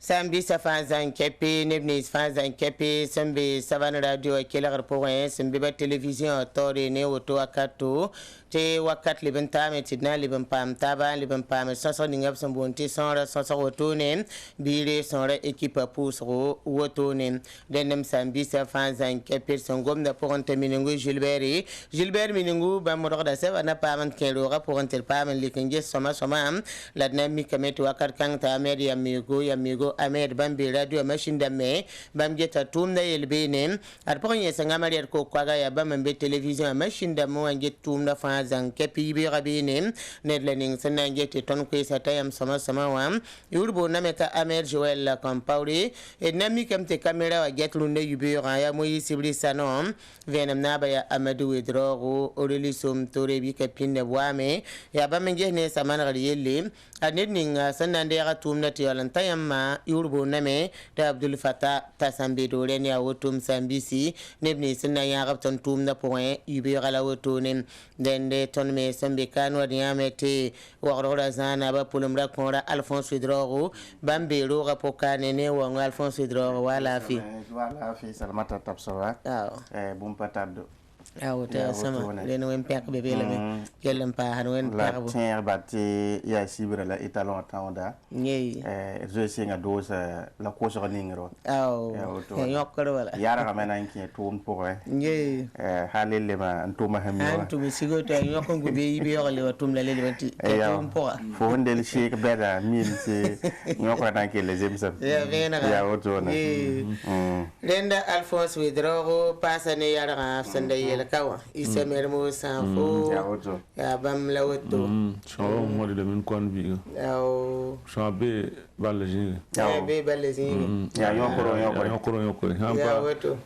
Sambi Safazan Kepi, Nebnis Fazan Kepi, Sambi Savan Radio, Keller Point, Sambi Television, Tori, Neoto Akato, Te Wakat Libentame, Tidna Libempam, Taba, Libempam, Sansoning of some Bunti, Sonra, Sansorotone, Bile, Sonra, Equipa Pusro, Wotone, Denem Sambi Safazan Kepi, Sangom, the Ponte Minungu, Gilbert Minungu, Bamora, Savana Pam, Kelora, Ponte Pam, and Liking, Soma, Ladnami Kamet, Wakat Kanta, Media, Amigo, Ahmed Bambi Radio Machine Dame, Bamgeta Tum the Elbene, at Ponya Sangamari Kokwaga, Bam and Television, Machine Damo and get Tum the Fans and Kepi Rabine, Ned Lenning, Sanan get a ton quiz at I am Samawam, Urbo Nameka Ahmed Joel Compauri, a Nami come to camera, get Lunde Ubira, Mui Sibri Sanon, Venam Nabaya Amadou Drogo, Orelisum, Torebika Pin the Wame, Yabamangene Samana Yeli, and Nedning Sanandera Tum Natial and Tayama. Urbo Name, the Abdul Fatah, Tassambido, Renia, Wotum Sambisi, Nebni, Senaya, Tum the Point, Ubira Wotunim, then the Tonme, Sambicano, Diamete, Warazana, Pulumra, Cora, Alphonse Drogo, Bambi, Rora Pocane, Wang, Alphonse Drogo, Walafi. Walafi, Salmata Tapsova, Bumpatado. Sama le no impact be be le gelen pa han wen la tiens bati ya sibra la italon tawda ngi je singa dosa la ko so ningro yokko wala yara ga mena nki tum pour ngi halele ma ntuma hammi antum sigo to yokko go be yibe yokale watum la le wanti tum pour fo ndel sheik beda min se yokko tan ke le jemsa ya woto na Renda Alphonse Widrogo pasane yara ga sande kawa isemer mo sanfo ya bam lawoto so mo de min kon bi so be balajini be balajini ya yokoro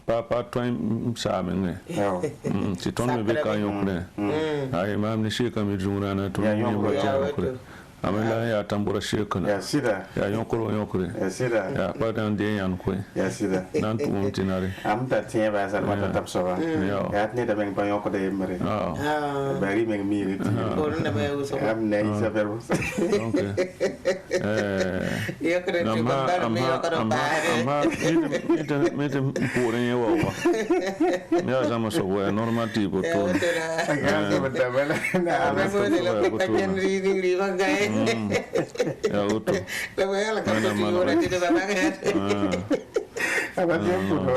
pa toin sa men ci ton me be ka yokre ay mam ni shi kam jumra na to ni mo yokre amela ya tambura shekana ya sida ya yokoro ya sida ya padan de yan ko ya sida nan tu mumtinare amta tiye ba sal mata tapsowa ya ne da ben ba yoko de mare bari men miri ko na ba uso am ne isa verbo okay yo credo che mandare me yo caro pare mete pure ne wa ya zama so wa normativo to ya se bata bala na me so de lo que can reading riva gai ya uto la voy a la casa si ora ti da paga aba tempo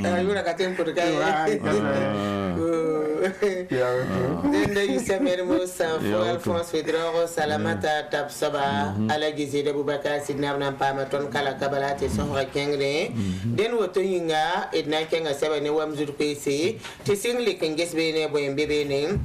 ayuna ka tempo gai Dende Yusemer Moussa, Alphonse Widrogo, Salamata Tapsaba, Alagizi de Bubaka, Sidnam Pamaton, Kalakabalate, Sonra Kengre, Den Wotoyinga, Ednaking, 7 Wamzur PC, Tissing Lick and Guess Bene, Boy Baby name.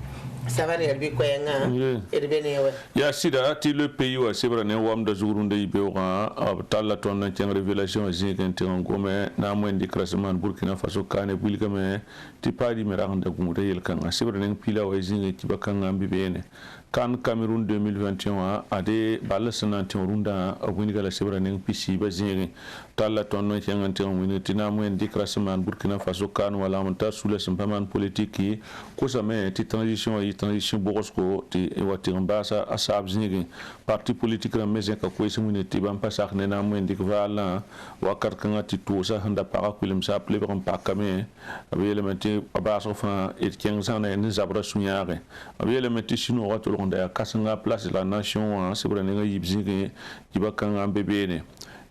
Ya sida ati le pays wa sebra ne wam da zurunde ibewra talla ton na tiang révélation ziken tiang gome na mo indi classement Burkina Faso kane bulika me ti padi me raxanda gumure yel kan sebra ne pila wa zinge ti bakanga mbibene kan Cameroun 2021 ade balasana tiorunda awiniga la sebra ne pisi ba zinge talla ton na tiang tiang wini tina mo indi classement Burkina Faso kan wala monta sous le sympaman politique ko sa me ti transition borosko ti wati mbasa asab zingi parti politique la mezen ka ko simune ti bam pasak ne na mo ndik vala wakar kanga ti to sa handa para kulim sa ple bam pakame abi elementi abaso fa et kenza na ne zabra sunyare abi elementi sino wato londa ya kasanga place la nation c'est vrai ne yibzingi kibakanga bebene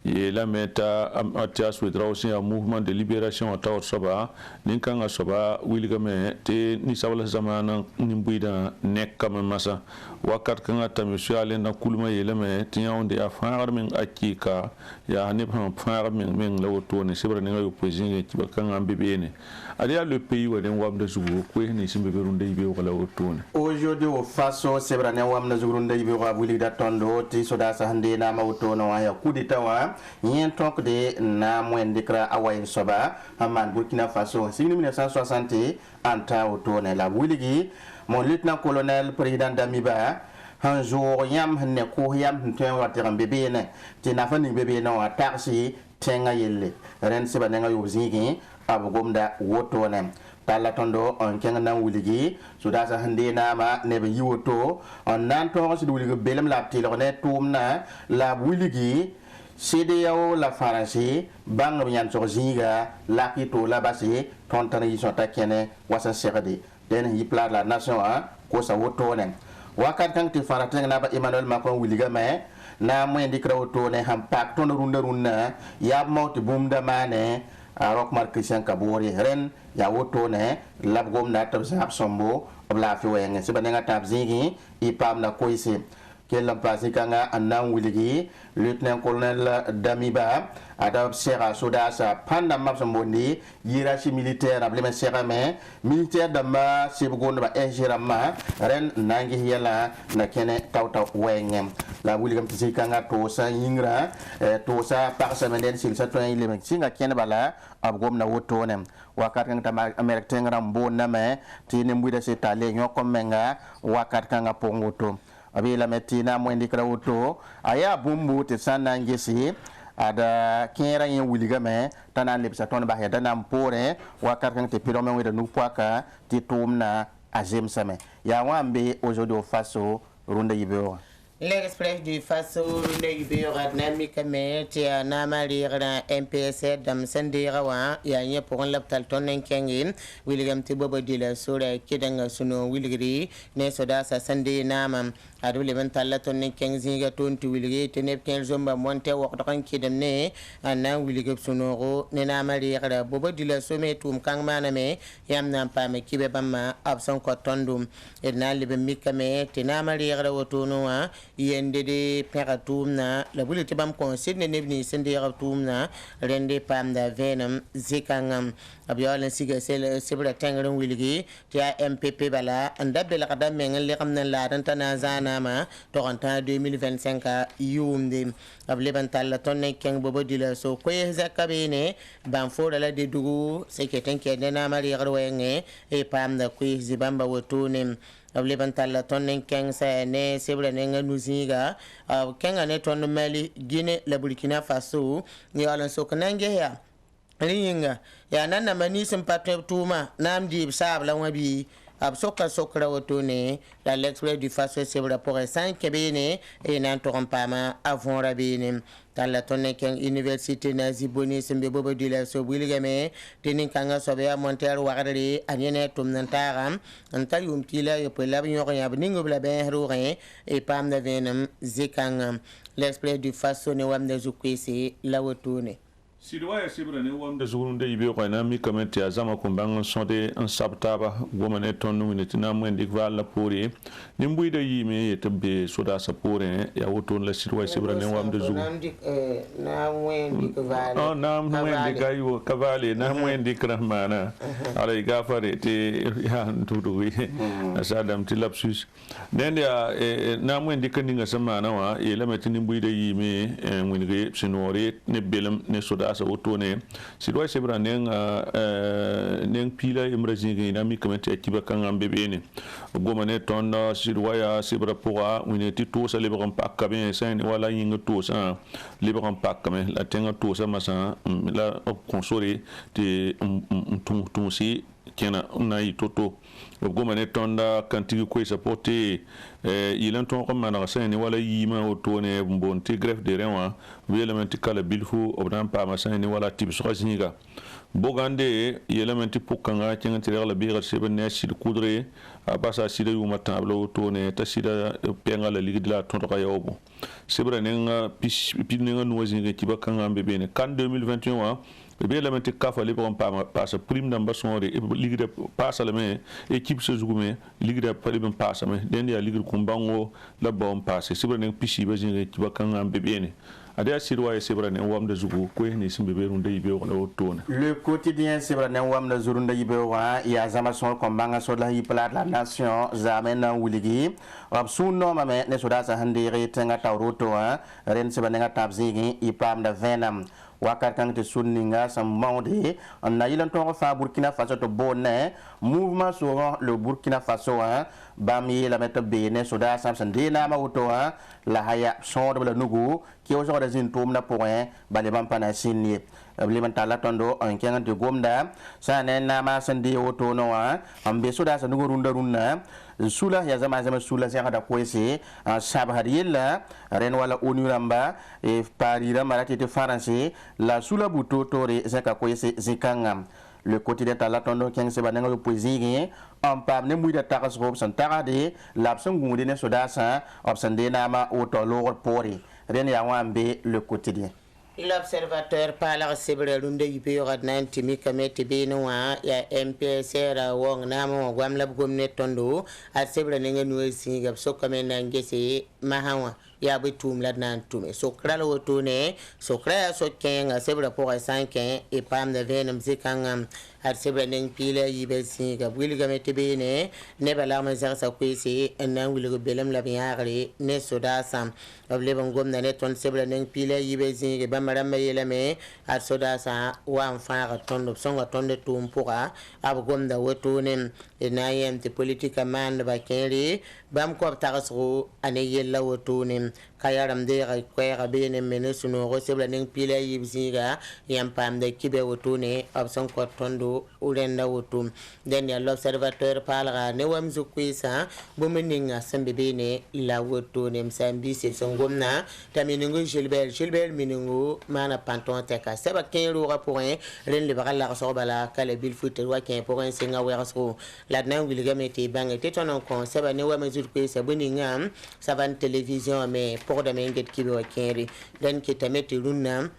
et la meta atia souhaitera aussi un mouvement de libération à tawar soba ninkanga soba wilgame te ni sabala zamana nimbuida nek kam masa wakat kanga tamishu ale na kulma yelame tinya onde afar men akika ya ne far men lawoto ne sebra ne yo president ki bakanga mbebene alia le pays wa den wam de zugo ko ni simbe berunde ibe wala woto ne aujourd'hui au faso sebra ne wam de zugo nde ibe wa wilida tondo ti soda sa hande na mawto no ya kudita wa yen tonk de na mwen dikra awayin soba aman Burkina Faso signi 1960 anta autone la wuligi mon lieutenant-colonel président Damiba un jour yam ne ko yam ten wa tiram bebe ne ti na fani bebe no taxi tenga yelle ren seba nga yo zingi abugomda wotone tala tondo on kenga na wuligi soda sa hande na ma ne be yiwoto on nan to so wuligi belem la ti lo ne tumna la wuligi CDAO la France bang nyan so zinga la kito la basi tontane yi sota kene wasa serade den yi plat la nation a ko sa woto ne wakat kan ti farata na ba Emmanuel Macron wiliga me na mo indi kra woto ne ham pak ton runda ya mawti bumda mane a rok mar Christian Kabori ren ya woto ne labgom na tab sa sombo obla fi wenge se bananga tab zingi ipam na koisi kelam pasi kanga anang wiligi lieutenant-colonel Damiba adab sera soda sa panda mapsambondi hiérarchie militaire ablema sera me militaire dama sebgonda ba engirama ren nangi yela na kene tawta wengem la wuligam tisi kanga to sa yingra to sa par semaine sil sa to ile singa kene bala abgom na wotonem wakat kanga tama amerique tengra mbona me tine mbuida se tale nyoko menga wakat kanga pongoto abila metina mwendi kra woto aya bumbu te sana ngesi ada kera yen wuliga me tanan lebsa ton ba heda nam pore wakar kan te piro men weda nu poaka ti tumna azem same ya wambe aujourd'hui au faso runda yibeo L'express du Faso le yibera dynamique mais tia na malira MPS dam sendira wa ya nye pour l'hôpital tonen kengi William Tibobo de la sura kidanga suno wilgri ne soda sa sende nama adu le mentala tonen kengi ga tonti wilgri tenep ken zomba monte wa kan kidam ne ana wilgri suno ro ne na malira bobo de la somme tum kang mana me yam na pa me kibe bamma abson ko tondum e na libe mikame tina malira wotono wa yende de peratumna la bulete bam conseil ne nebni sende ratumna rende pam da venam zikangam abiolen siga sel sibra tangran wiligi tia MPP bala anda bela kada mengen le kamna la tana zana ma to anta 2025 yumde able bantal tonne keng bobo dila so ko zakabene ban fora la de dugu seketen ke na mari garwenge e pam da ku zibamba wotunem able bantal tonnen keng sa ne sebra ne nganuziga kenga ne ton mali Guinée la Burkina Faso ni alan so kanange ya ringa ya nanna mani sim patwe tuma namdi sabla wabi ab soka sokra wotone la l'express du Faso sebra pour 5 kebene e nan tompama avant rabine dans la tonne ken université nazi boni sembe bobo de la so buligame tenin kanga sobe a monter warade anyene tum nantara anta yum tila yo pe lab nyor ya bningo bla ben rorin e pam na venam zikanga l'express du Faso ne wam de zukwisi la wotone Sidwa ya sibra ne wamda zurunde ibe ko na mi kamete ya zama ko bangon sonde en sabtaba gomane tonu ne tina mo ndik vala pori ni mbuida yime yetambe soda sa pore ya woton la sidwa sibra ne wamda zuru na mwendik vale na mwendik ayo kavale na mwendik rahmana ala gafare te ya ntudu wi asadam tilapsus den ya na mwendik ninga samana wa yele metini mbuida yime ngwinge sinore ne belam ne soda sa otone sidwa sebra neng pila imrazingi na mi kamete tiba kanga mbebene gomane ton sidwa ya sebra poa wineti to sa lebron pakka ben sen wala yinga to sa lebron pakka me la tenga to sa masa la console te tum si kena na yi toto goma ne tonda kantigi ko sa porté yilan ton ko mana sa ni wala yima o to ne bonti greffe de renwa elementi kala bilfu obdan pa ma sa ni wala tib so singa bogande elementi pukanga kenga tire la biga sebe ne sid kudre abasa sida yuma tablo to ne ta sida penga la ligidla ton ko yawo sebra ne nga pis ne nga no zinga kibakanga mbebe ne kan 2021 be elementi kafa le bon pa sa prime d'amba sonre e ligide passa le me équipe se zugume ligide pa le ben passa me den ya ligide kumbango la bon passe sebra ne pisi be zinga kibakanga mbebe ne adia sirwa e sebra ne wam de zugu ko ni simbe be runde ibe o tona le quotidien sebra ne wam de zurunde ibe wa ya zama son kombanga so la hipla la nation zamena wuligi ab sunno mame ne soda sa handere tenga tawroto wa ren sebra ne tabzigi ipam da venam wakat kan te sunninga sam mawde on na yilan ton fa Burkina Faso to bonne mouvement sur le Burkina Faso bami la meta bene soda sam sandina ma wuto la haya son de la nugu ki o so da zin tum na point bale bam pana sinni liman tala tondo on kenga de gomda sa ne na ma sandi wuto no ambe soda sa nugu runda runna sula ya zama sula sai hada koyse sabhar yilla ren wala onuramba e parira marati te français la sula buto tore zaka koyse zikangam le quotidien tala tondo kenga se bananga le poésie en pam ne muida takas rob san tarade l'absent gunde ne sodasa obsande nama auto lor pori ren ya wambe le quotidien. L'observateur parle sebre runde yipe yogadnan timi kamete benwa ya MPSR wong namo gwamlab gomne tondo a sebre nenga nuwe singa so kamena ngese mahawa ya betum ladnan tume so kralo wotone so kraya so kenga sebre pour 5 et pam de venam zikangam at sebre neng pile yibe singa bwili kamete bene ne balarma zarsa kwese nan wili belam la biare ne soda sam oblebon gomna ne ton sebre neng pile yibe singa maramba yelame at soda sa wan fara tondo songa tonde tumpura ab gomda wotone na yente politika man ba keri bam ko tagasro ane yella wotone kayaram de ga kwera bene menesu no resebla ning pile yibsiga yam pam de kibe wotone ab son ko tondo urenda wotum den ya l'observateur parlera ne wam zukwisa bumeninga sambe bene la wotone msambi se songomna taminingo Gilbert miningo mana panton teka seba kenro raporin ren le bagala so bala kala bil foot wa ken porin singa werso la nan wilga meti bangi teton kon seba ne wa mesure ko se boninga savan télévision mais pour de menget kibe wa kenri dan kitameti runna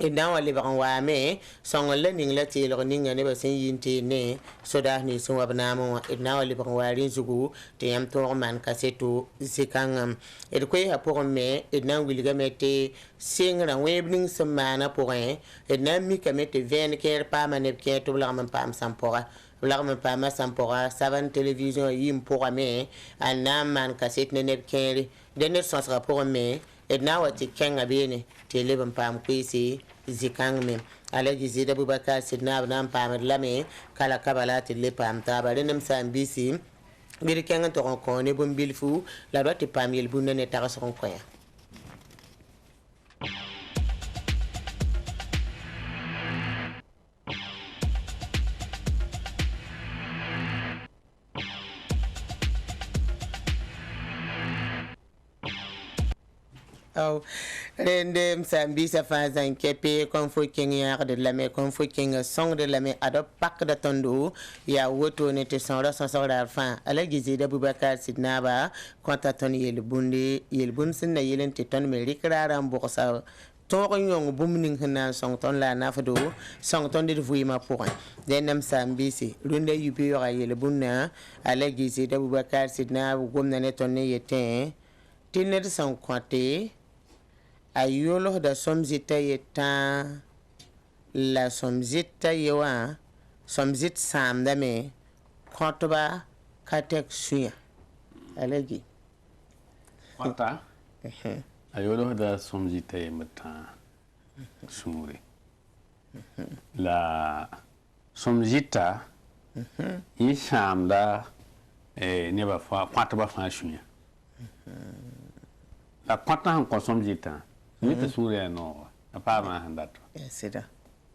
ina wali bakan wa me songo le ning la ti lo ninga ne ba sen yinte ne soda ni sun wa bana mo ina wali bakan wa rin zugu te yam to man kaseto zikangam e ko ya pour me ina wili ga mete singra webning semana pour ina mi ka mete ven ker pa man ke to la man pam sampora larme pa ma sampora savan télévision yim pour me anam man kaset ne ne keri de ne sens rapport me edna wati kenga bene tele ban pam kwisi zikang me alaji zida bubaka sidna ban pam lame kala kabala tele pam tabare nem sambisi bir kenga to ko ne bon bilfu la doti pam yel bunne ne taga son koya rende msambi sa fazan kepe konfo kinga de la me konfo kinga song de la me adop pak da tondo ya woto ne te son rason da fa ala gizi da bubakar sidnaba konta ton yel bun sin na yelen te ton me rikraram bosa ton yong bumning hna song ton la nafdo song ton de vuima pour denam sambisi runde yubi yo yel bunna ala gizi da bubakar sidnaba gomna ne ton ne yete tinner son kwate ayolo da somzita yeta la somzita yewa somzit samda me kotoba katek suya alagi kwata ayolo da somzita yemata sumuri la somzita yi samda ne ba fa kwata ba fa suya la kwata han ko somzita ni te sure no apa ma handato sida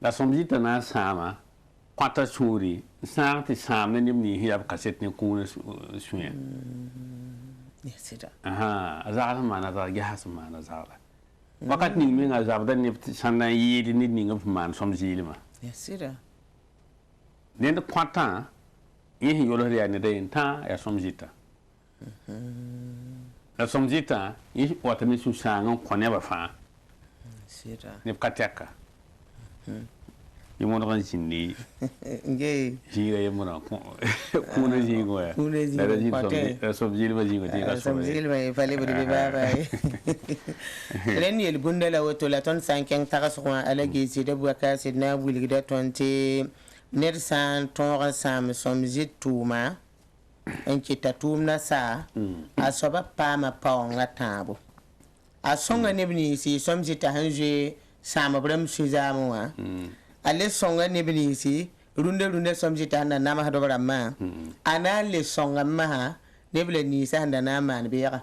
la somjita na sama kwata suri sang ti sam ne ni hiya kaset ne ku suya Sida. aha azala mana za ya has mana zala wakat ni mi nga zabda ni sanna yi ni ngam man som jilima Sida. den de kwata yi yolo ya ne de ta ya som jita la som jita yi wata mi su sang ko ne ba fa Sida. ne kateka yi mo ran jinni Nge. jira yi mo ran ko na jingo ya Kuna jingo la som jilima jingo ti ka so Samzilma fale budi be baba. Len yel bunda la woto la ton sanken tagaswa alagi sida buaka sidna bulgida tonti nersan ton sam somzit tuma en kita tumna sa asoba pama paonga tabo asonga nebni si somzita hanje sama bram suzamwa ale songa nebni si runde somzita na nama hadobra ma ana le songa ma neble ni sa handa na man biya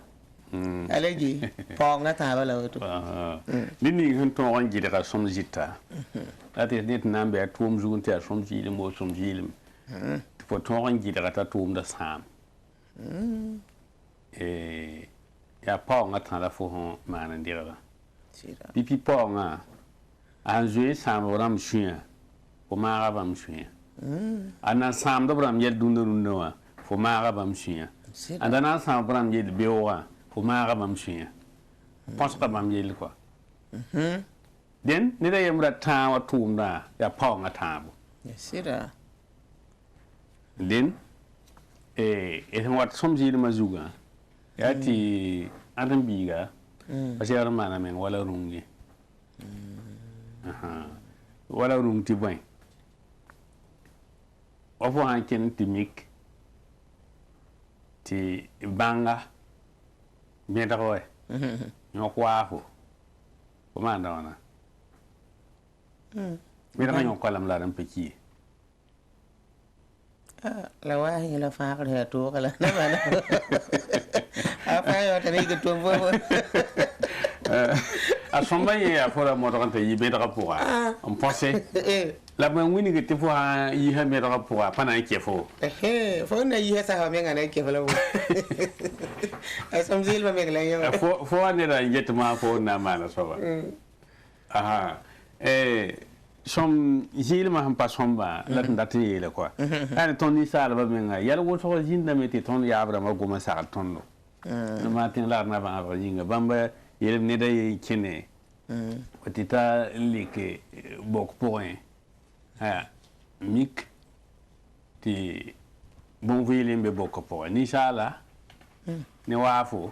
alagi paonga tabo la woto ni hun ton on jira som jita ati net nambe tum jugun te som jilim mo som jilim fo ton on jira ta tum da sam ya paonga ta la fo hon man ndira Sida. pipi paonga an jwe sam ram shuya o ma ga bam shuya ana sam do bram yel dundu wa fo ma ga bam shuya Sida. andana sam bram yel bewa fo ma ga bam shuya pense ka bam yel quoi den ni da yamra ta wa tum da ya paonga tabu Sida. den wat som jil mazuga yati adam biga asiar mana men wala rungi wala rung ti boy ofo hanken timik ti banga meda koy nyokwa ho ko manda wana meda kanyo kolam la dam peki la wahi la faaqre ha to kala na bana apa yo tani ke to bo a somba ye a fora mo ranta yi be daga pour on pensait la ben wini ke te fo yi ha me daga pour pa na ke fo fo na yi sa ha me ngana ke fala bo asam zil ba me ngala yo fo ne da yet ma fo na ma na so ba aha som jil ma pa somba la ndati le quoi ana ton ni sala ba me nga yalla wo so jinda me te ton ya abra ma goma sa ton no no ma tin la na ba abra jinga bamba yele ne da kene otita like bok point ha mik ti bon vile mbe bok point ni sala ne wafo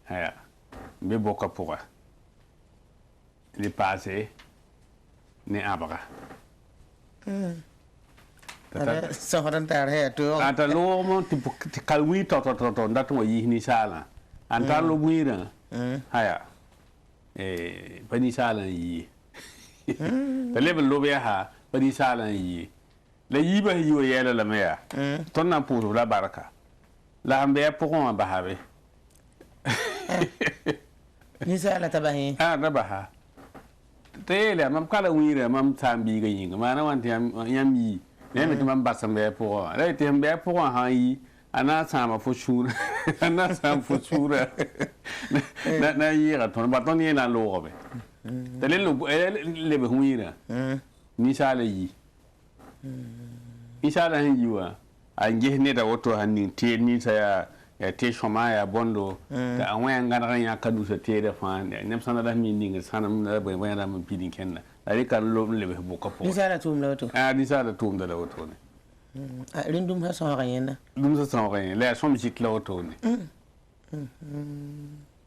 ha mbe bok point li passé ne abra sohran tar he to ata lo mo ti kalwi to ndato yi ni sala anta lo buira haya pani sala yi ta level lo be ha pani sala yi la yi ba yi o yela la meya ton na pour la baraka la ambe pour ba habe ni sala tabahi da ba ha tele mam kala wira mam tambi ga yinga mana wanti yam yi ne mi mam basambe pour la te mbe pour ha yi ana sama fo shura ana sama fo shura na yira ton ba ton yena lo robe tele le be wira ni sala yi isala hin yiwa anje ne da woto hanni te ni sa ya te shoma ya bondo da an wayan ganan ya kadu sa te da fa ne sana da mi ninga sana mun da bai da mun pidin kenna ari kan lo le be boka po ni sala tum la woto ni sala tum da woto ne rindum ha so gayena dum sa so gayena la som jit la woto ne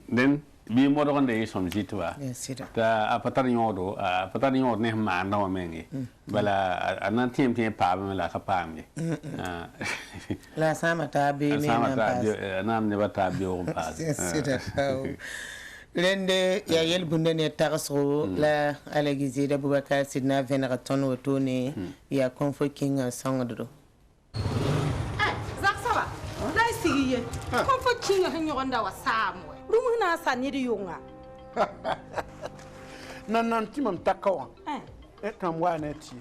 den bi mo do ngande som jit wa ta apatar nyodo ne ma na wa mengi bala anan tim pa ba la ka pa mi la sama ta be me na ne bata bi o pa lende ya yel bunde ne tarso la alagi da bubaka sidna venera ton woto ne ya konfo king sangdo zak saba dai sigiye konfo king hanyo gonda wa samwe rumuna saniri yunga nan timam takawa tam wana ti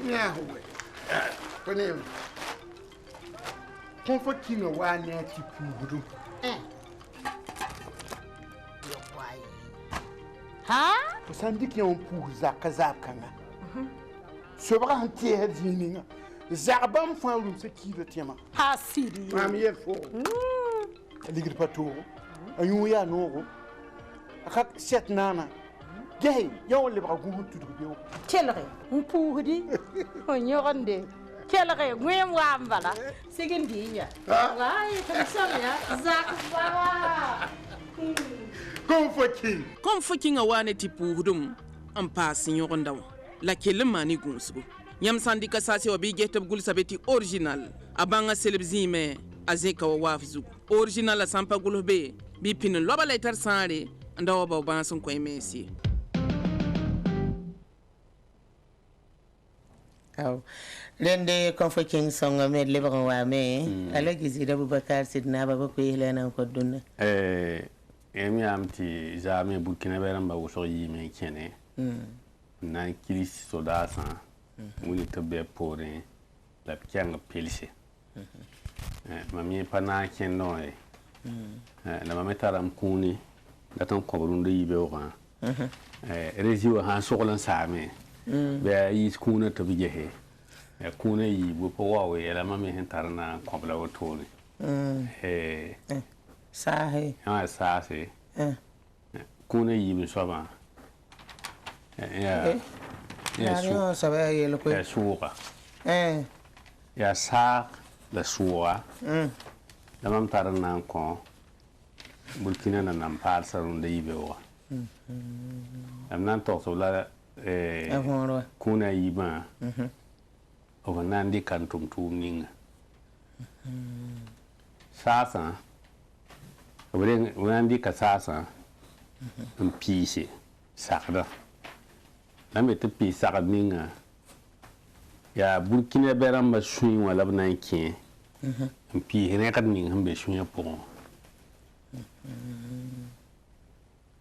Yeah, Panem. Comfort King of one near Tipu. Ha? Sandy Kion Poo Zakazakana. Sobra Tier Zininga. Zabam found the key to Tima. Ha, Sidi. I'm here for a little patrol. And you are no. I can't set Nana. Gay, you're liberal to the bill. Kellery, Mpudi, on your own day. Kellery, William Wambala, second year. Right, I'm sorry, Zach. Comfort King a wane tipu hudum, and passing your on down. La Kelemani Gunsu. Yam Sandika Sasi or Big Get of Gulsabeti original, Abanga Celebzime, Azeka Wafzu, original a Sampa Gulbe, Bipin and Loba later Sari, and our Banson Quemesi. Oh, then the Comfort King song I made liver on me. I like is it Abubakar said never book we learn and could do. Emi amti zame Burkina Beramba woso yi me kene. Na kilis soda san. Muni to be pore la kyanga pelise. Mami pana ken no e. Na mametara mkuni daton kobrunde yibe oran. Reziwa han sokolan same. Be yi skuna to bigehe. Kuna yi bu po wawe la mami hen tarana kobla wotoni. Sahe. Ah, sahe. Kuna yi mi soba. Ya. Ya no sabe yelo ko. Ya suwa. Ya sa la suwa. La mam tarana ko. Burkina na nam par sarunde yibe wa. Am nan to so la kuna yi ba. O nan di kan tum ninga. Sasa when di kasasa and piece sakda na me te pi sakad ninga ya Burkina Beramba swing wala bna ki and pi ne kad ning hambe swing po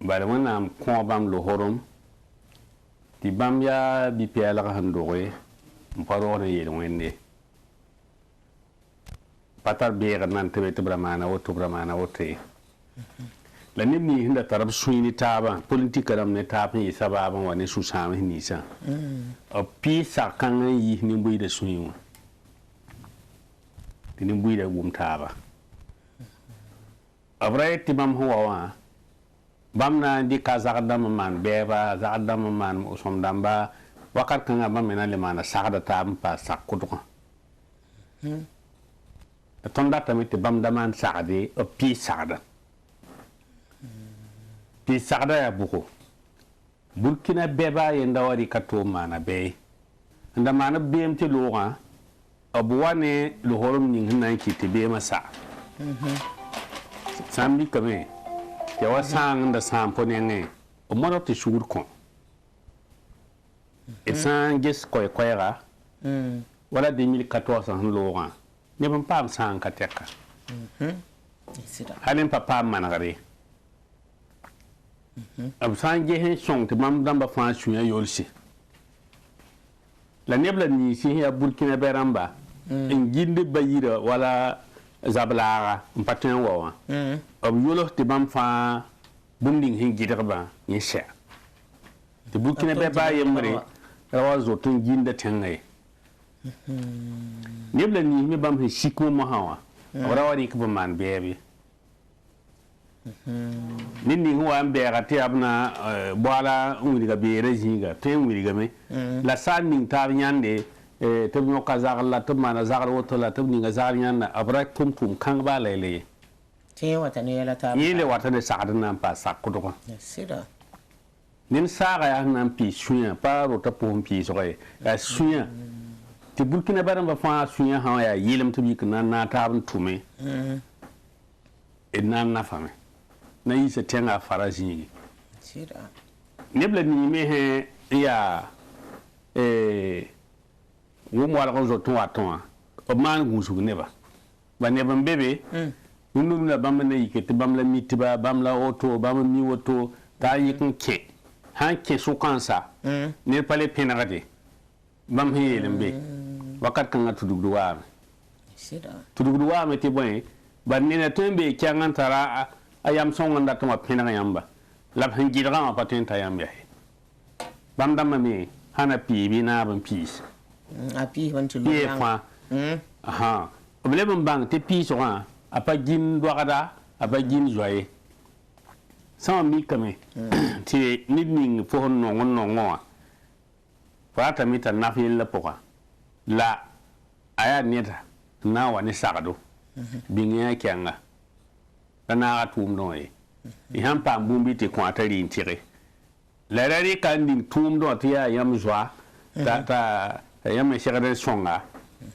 bare wana am ko bam lo horom ti bam ya bi pe ala handore mparo ne yel wende patar beer nan tebe to bramana wote la nimni hinda tarab suini taba politika ram ne tapi sababa wani su sama hinisa o pi sakan yi ni buida suini ni buida gum taba abray tibam huwa bam na di kazakdam man beba zakdam man usom damba wakat kan bam mena le mana sakda tam pa sakudo tonda tamit bam daman sakade o pi sakda pi sakda ya buko Burkina beba yenda wari kato mana be nda mana BMT loga abuwane lo horom ning nan kiti be masa sambi kame te wasang nda sampo nenge o moro te shugur kon et sang ges koy koyra wala 2014 han loga ne ban pam sang kateka halin papa managare ab sang hen song te mam damba fa shuya yolsi la nebla ni si ya Burkina Beramba en ginde bayira wala zablaga mpaten wawa ab yolo te bam fa bunding hin gidarba yesha te Burkina Beramba yemre rawa zotun ginde tengai nebla ni mi bam hikko mo hawa rawa ri ko man bebe nindi huwa ambe gati abna bwala ngiriga bere jinga te ngiriga me la sanning tar nyande te mo kazagal la te mana zagal woto la te ninga zagal nyanda abra tum kang ba lele te wata ne la ta yele wata ne sagada nan pa sakko ko sida nin saga ya nan pi suya pa rota pom pi so ya suya te Burkina Beramba fa suya ha ya yelem to bi kana na tabun tume nan na fame na yi se tenga faraji sida nebla ni me he ya wo mo ala ko zo to aton o man gusu neba ba neba bebe nunu na bam na yike te bam la mitiba bam la auto bam mi woto ta yikin ke han ke su kansa ne pale penagade bam heelen be wakat kan tudugdu wa sida tudugdu wa me te boy ban ne tembe kyangan tara ayam songa to ma pina yamba lab han gidra ma paten ta yamba bam dam me hana pi bi na ban peace a pi hon tu ye fa aha obele bang te pi so a pa gin doada a pa gin joye sama mi kame ti nidning fo no ngo fata mita nafil la poka la aya neta na wani sagado binya kyanga na atum no e ihan pa mbumbi te ko atari ntire la rari kan din tum do ti ya yam jwa ta yam shegade songa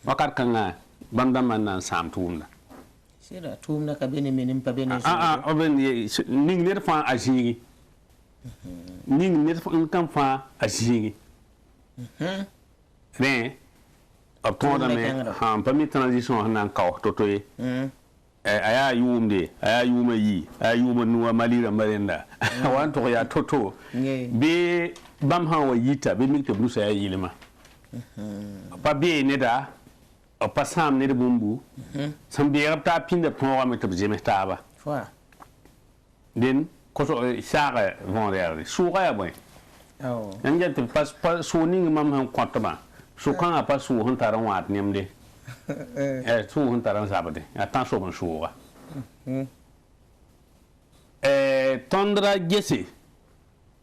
wakat kanga bandam nan sam tumna sida tumna ka bene menim pa bene oben ning net fa ajigi ning net fa kan fa ajigi ben ab to da me ha pa mi transition nan ka to to e aya yumde aya yuma yi aya yuma nuwa malira marenda wan to ya toto be bam ha wa yita be mi te blusa ya yilima pa be ne da pa sam ne bumbu sam be ta pinda to wa me te jeme ta ba fa den ko so saga von real suga ya boy nanja te pas so ni mam han kwatba so kan apa so han taran wat nemde so han taran sabade atan so ban suga tondra gese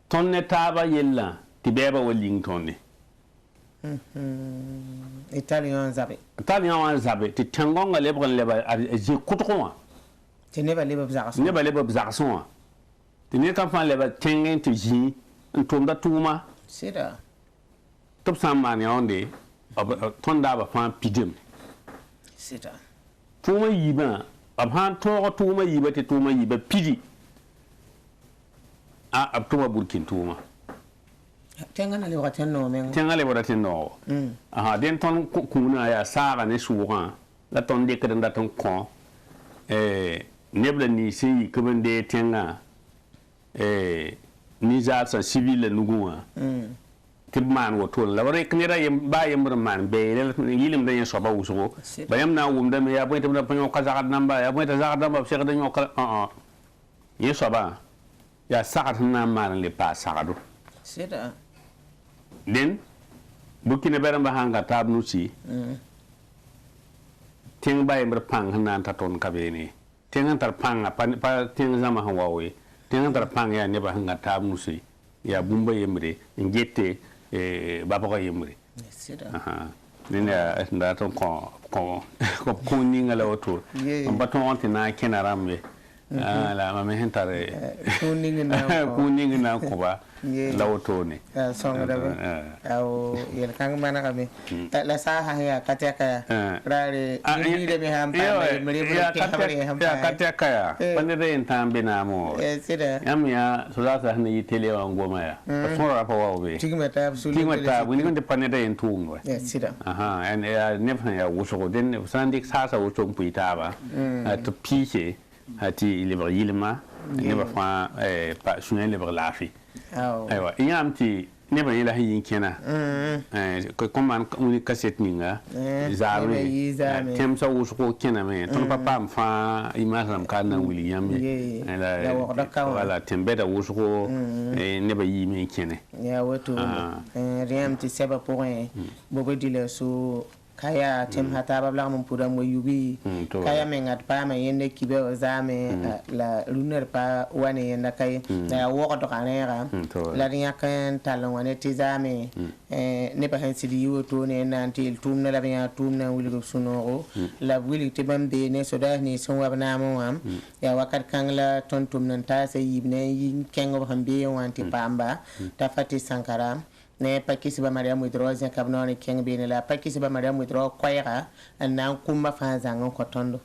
tonne taba yella ti beba wallington ni Italian zabe ti tangonga lebran leba je kutko ti ne ba leba bzakson ne ba leba bzakson ti ne kan fan leba tengen ti ji ntomda tuma sida top samani onde tonda ba fan pidim sida tuma yiba abhan to tuma yiba ti tuma yiba pidi ab tuma burkin tuma tengana le wata no men tengale wata no aha den ton kuna ya sara ne suwa la ton de kada ton ko nebla ni si kubende tenga ni za sa civil nuguwa tibman wato la wore knira yem ba yem man be yilim da yen so ba wuso ba yem na wum da me ya boyta da panyo kaza namba ya boyta za namba shekha da nyokal yen so ba ya sakat na man le pa sakado sida den bukine beramba hanga tabnu ci ting bay mber pang hanan ta ton kabeni ting tar pang pa ting zama hawawe ting tar pang ya ne ba hanga tabnu ci ya bumba yemre ngette baba ko yemre sida aha nina nda ton ko ningala oto ba ton tina kenarambe la ma me hentare kuningi na ko ba la oto ne songa da au yel kang mana kami la saha ya kateka rare ni de me ham pa me ya kateka ya pande de entambe na mo sida yam ya so za sa ni tele wa ngoma ya so ra pa wa be tigmeta wini ngonde pande de entungo sida aha and ya nefa ya wuso den sandik sa wuso puita ba to piche hati libre yilma ne ba fa pa sunen libre lafi aywa yamti ne ba yila hin kena ko man uni cassette ninga zaame tem sa wusu ko kena me ton papa am fa imasam kana william la tembe da wusu ko ne ba yi me kene ya wato riamti seba point bobo dile so kaya tem hata babla mun pura mo yubi kaya men at pa men yende kibe ozame la lunar pa wane yenda kay na wo ko kanera la nya kan talon wane tizame ne pa hen sidi yoto ne nantil tumna la biya tumna wuli sunoro la wuli tibambe ne soda ni son wabna mo am ya wakat kan la ton tumnan ta se yibne yin kengo hambe wanti pamba ta fati sankara ne pakisi ba mariam withdraw zin kabno ne keng bene la pakisi ba mariam withdraw koyra nan kuma fa zangon kotondo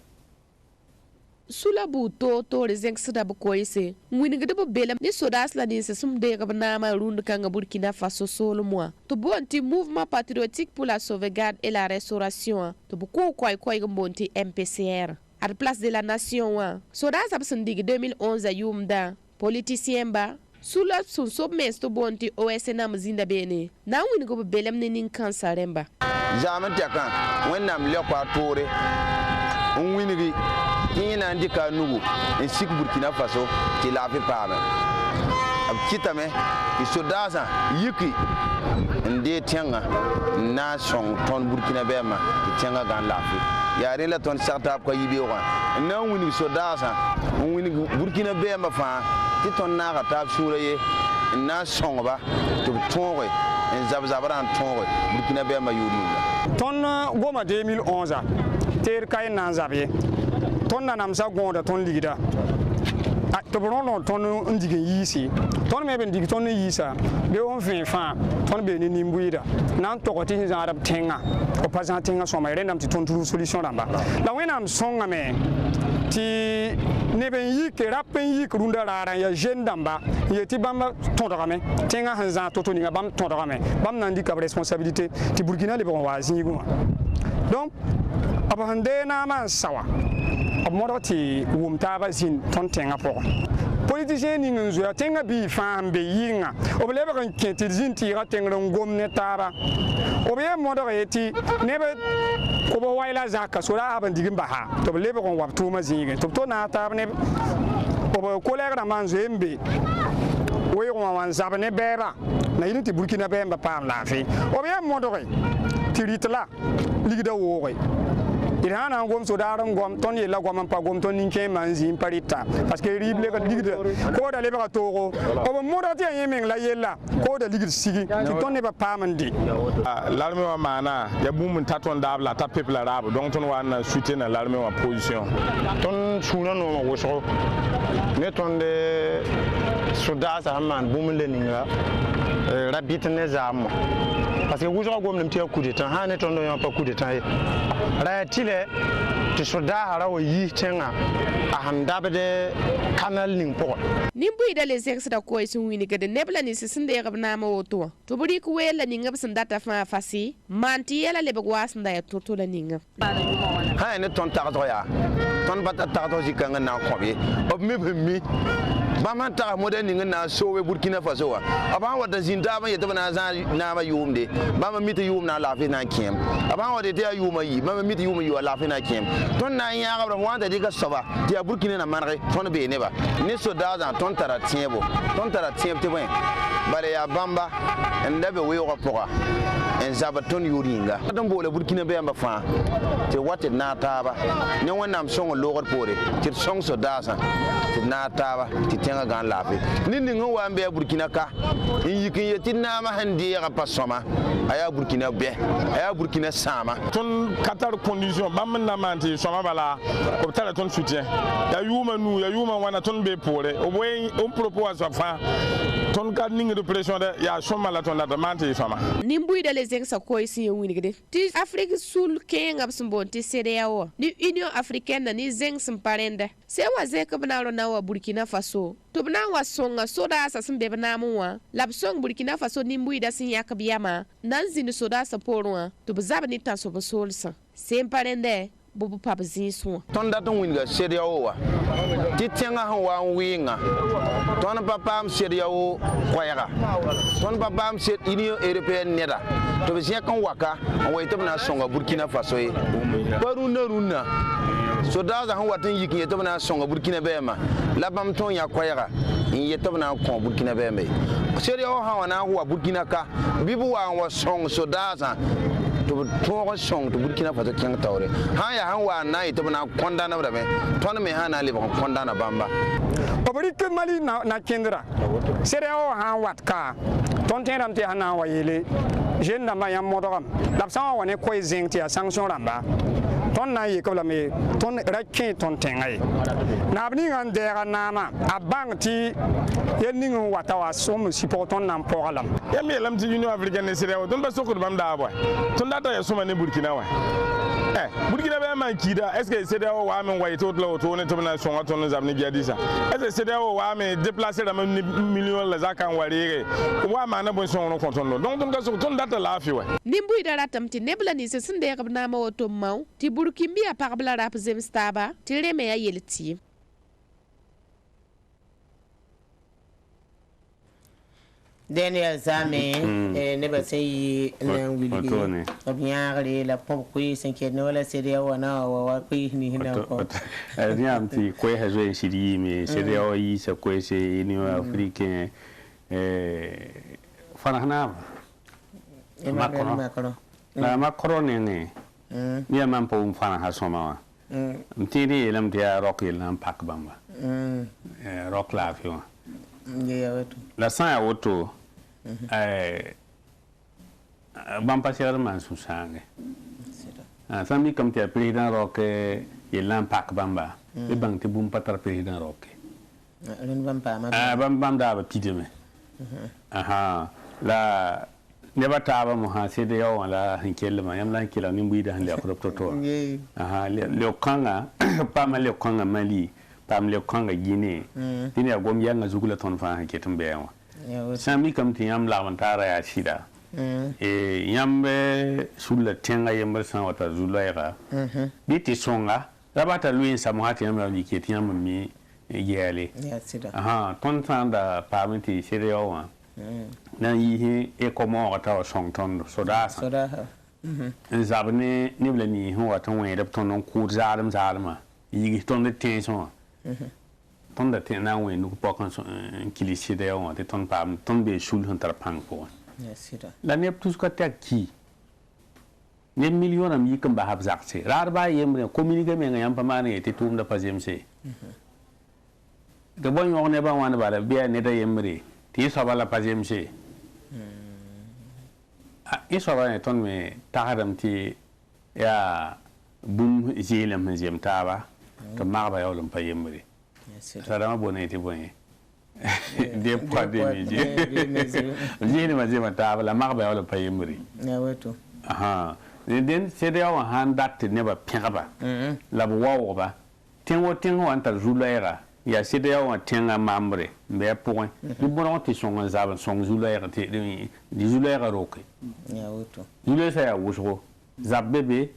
sula bu to rezeng da bu koyse mwini gede bu bela ni sodas la ni se sum de gabna ma rund kanga Burkina Faso solo moi to bonti mouvement patriotique pour la sauvegarde et la restauration to bu ko koy bonti MPCR à la place de la nation sodas absendig 2011 a yumda politicien ba sula sun sob mes to bonti OSNA mzinda bene na wini go belem ne nin kansa remba zaman teka wennam le kwa tore on winigi ina ndika nugu en sik Burkina Faso ti la fi paame ab kitame isodaza yiki nde tenga na song ton Burkina bema tenga gan lafi ya re la ton startup ko yibe wa na wini sodaza on wini Burkina bema fa ti ton na ga tab sura ye na song ba to tonwe en zabran tonwe Burkina bema yuri ton goma 2011 ter kay nan zabye ton nanam sa gonda ton ligida to bono ton ndige yisi ton me ben dig ton yisa be on fin fa ton be ni nimbuida nan to ko tin za arab tenga o pasan tenga so ma rendam ti ton turu solution ramba la wenam songa me ti neben yike rapen yik runda rara ya jendamba yeti bamba ton rame tenga hanza to ni bam ton rame bam nan di ka responsabilité ti Burkina le bon wazi go donc abahande na man sawa abmoroti wumtaba zin ton tenga poko politicien ni nzo ya tenga bi fambe yinga obleba kan kenti zin ti ra tenga ngomne taba obe modo yeti nebe ko bo wayla zaka sura aban digin baha to leba kon waptu ma zinga to na taba ne obo kolega man zo embe we ko wan zabane beba na yinti Burkina bemba pam la fi obe modo ti ritla ligida wo irana gom so daram gom ton yela gom pa gom ton ninke manzi parita parce que rible ka digde ko da leba ka togo o mo da te yemen la yela ko da digde sigi ti ton ne ba pamandi l'armée wa mana ya bum taton dabla ta peuple arabe donc ton wa na soutien l'armée wa position ton suna no wo so ne ton de soda sa man bum le ninga rabit ne zam parce que wujo gom nem ti coup d'état ha ne ton do pas coup d'état ra tile ti soda hara wo yi tenga a handabe de kanal ning po nimbu ida les ex da ko isun wini gade nebla ni sisin de gabna ma woto to buri ku wela ni ngab sin data fa fasi manti yela le bagwas nda ya toto la ninga ha ne ton ta to ya ton bata ta to jikanga na ko bi ob mi bama ta modern ninga na sowe Burkina Faso wa aban wada zinda ba yeta na za na ba yumde bama mita yum na lafi na kiem aban wada te yuma yi bama mita yum yi lafi na kiem ton na ya ga wanda diga soba dia Burkina na manre ton be ne ba ni so da za ton tara tiebo te ben bale ya bamba ndabe we ko poka en zabaton yuringa don bole Burkina be amba fa te wate na taba ne wonam songo logor pore te song so da za te na taba ti tenga gan lafi nindi ngo wa mbe Burkina ka yikin yeti na ma handi ya pa soma aya Burkina be aya Burkina sama ton katar condition bam na manti soma bala ko tala ton soutien ya yuma wana ton be pore o boy on propose fa ton ka ningi de pression de ya soma la ton da manti soma nimbu ida les ex ko isi wini gade ti Afrique sul kenga mbonti CEDEAO ni Union Africaine ni zeng simparende se wa zeka bnalo na wa Burkina Faso to bna wa songa soda sa simbe bna muwa lab song Burkina Faso nimbu ida sin yakabiyama nan zini soda sa porwa to bazaba ni tan so basolsa simparende bobu pap zinso ton da ton winga CEDEAO wa ti tenga han wa winga ton papa am CEDEAO kwayara ton papa am Union Européenne neda to be kan waka wa ita bna songa Burkina Faso e baruna so da za han watin yikin ita bna songa Burkina bema labam ton ya kwayara in yeta bna ko Burkina bema CEDEAO han wana wa Burkina ka bibu wa song so da za to song to Burkina Faso ken tawre ha ya han wa na ita bna konda na brabe ton me hana le ba konda na bamba babari ke mali na kendra CEDEAO han watka ton tenram te hana wa yele jeune na ma yam modogam lapsa wa ne ko zengti a sanction ramba ton na yi ko la me ton rakin ton tengai na bni ngan de ga nama abang ti yening wata wa som support ton nam pogalam ya mi lam ti Union Africaine CEDEAO ton ba sokur bam da boy ton data ya suma ne Burkina wa Burkina be man kida est-ce que CEDEAO wa men way to la to ne to na songa ton zabni giadisa est-ce que CEDEAO wa men déplacer la million la zakan warire wa ma na bon songa ko ton donc ton ga so ton data la fi wa nimbu ida ratam ti nebla ni se sinde gabna ma woto maw ti Burkimbi a parbla rap zemstaba ti reme ya yelti Daniel Zame ne ba sai nan wili abnyare la pop ku sin ke no la seria wana wa ku ni hina ko nyam ti ko ha zo shiri me seria yi sa ko se ni africain farahna Macron ne mi am po fana ha soma wa mtiri lam dia rock lam pak bamba rock la fi wa la san ya woto bam passer man su sangue sami comme tu président rock lam pak bamba e bang te bum patar président rock bam da ba pideme aha la neba taaba mo ha sede yo wala hinkelle ma yam lan kila ni mbuida hande akropto to aha le kanga pama le kanga mali pam le kanga gine dini agom yanga zugula ton fa haketum bewa sami kam ti yam la wantara ya shida yambe sulla tenga yambe san wata zulaira biti songa rabata luin samuhati yam la diketi yam mi yele aha ton tanda pamiti sede yo wa na yi e komo ta song ton soda zabne ni bla ni ho wa ton we da ton non ku zalma yi ton de tension ton da ten na we nu po kan kilisi de on te ton pam ton be shul han tar pang po la ne tous ka ta ki ne million am yi kan ba hab zakse rar ba yemre communique me ngam pa mane te tum da pazemse de bon yo ne ba wan ba la be ne da yemre ti so ba la pazemse isora ne ton me tagadam ti ya bum jilam jem taba to marba yolum pa yemri sadama boneti bonye de pade mi je ma je ma taba la marba yolum pa yemri ya weto aha den sede ya han dat ne ba pingaba la bo wo ba tengo anta zulaira ya sede ya tenga mambre be point du bon ti songa zaban song zulaira ti di zulaira roke ya weto zulaira sa ya wusgo zabbebe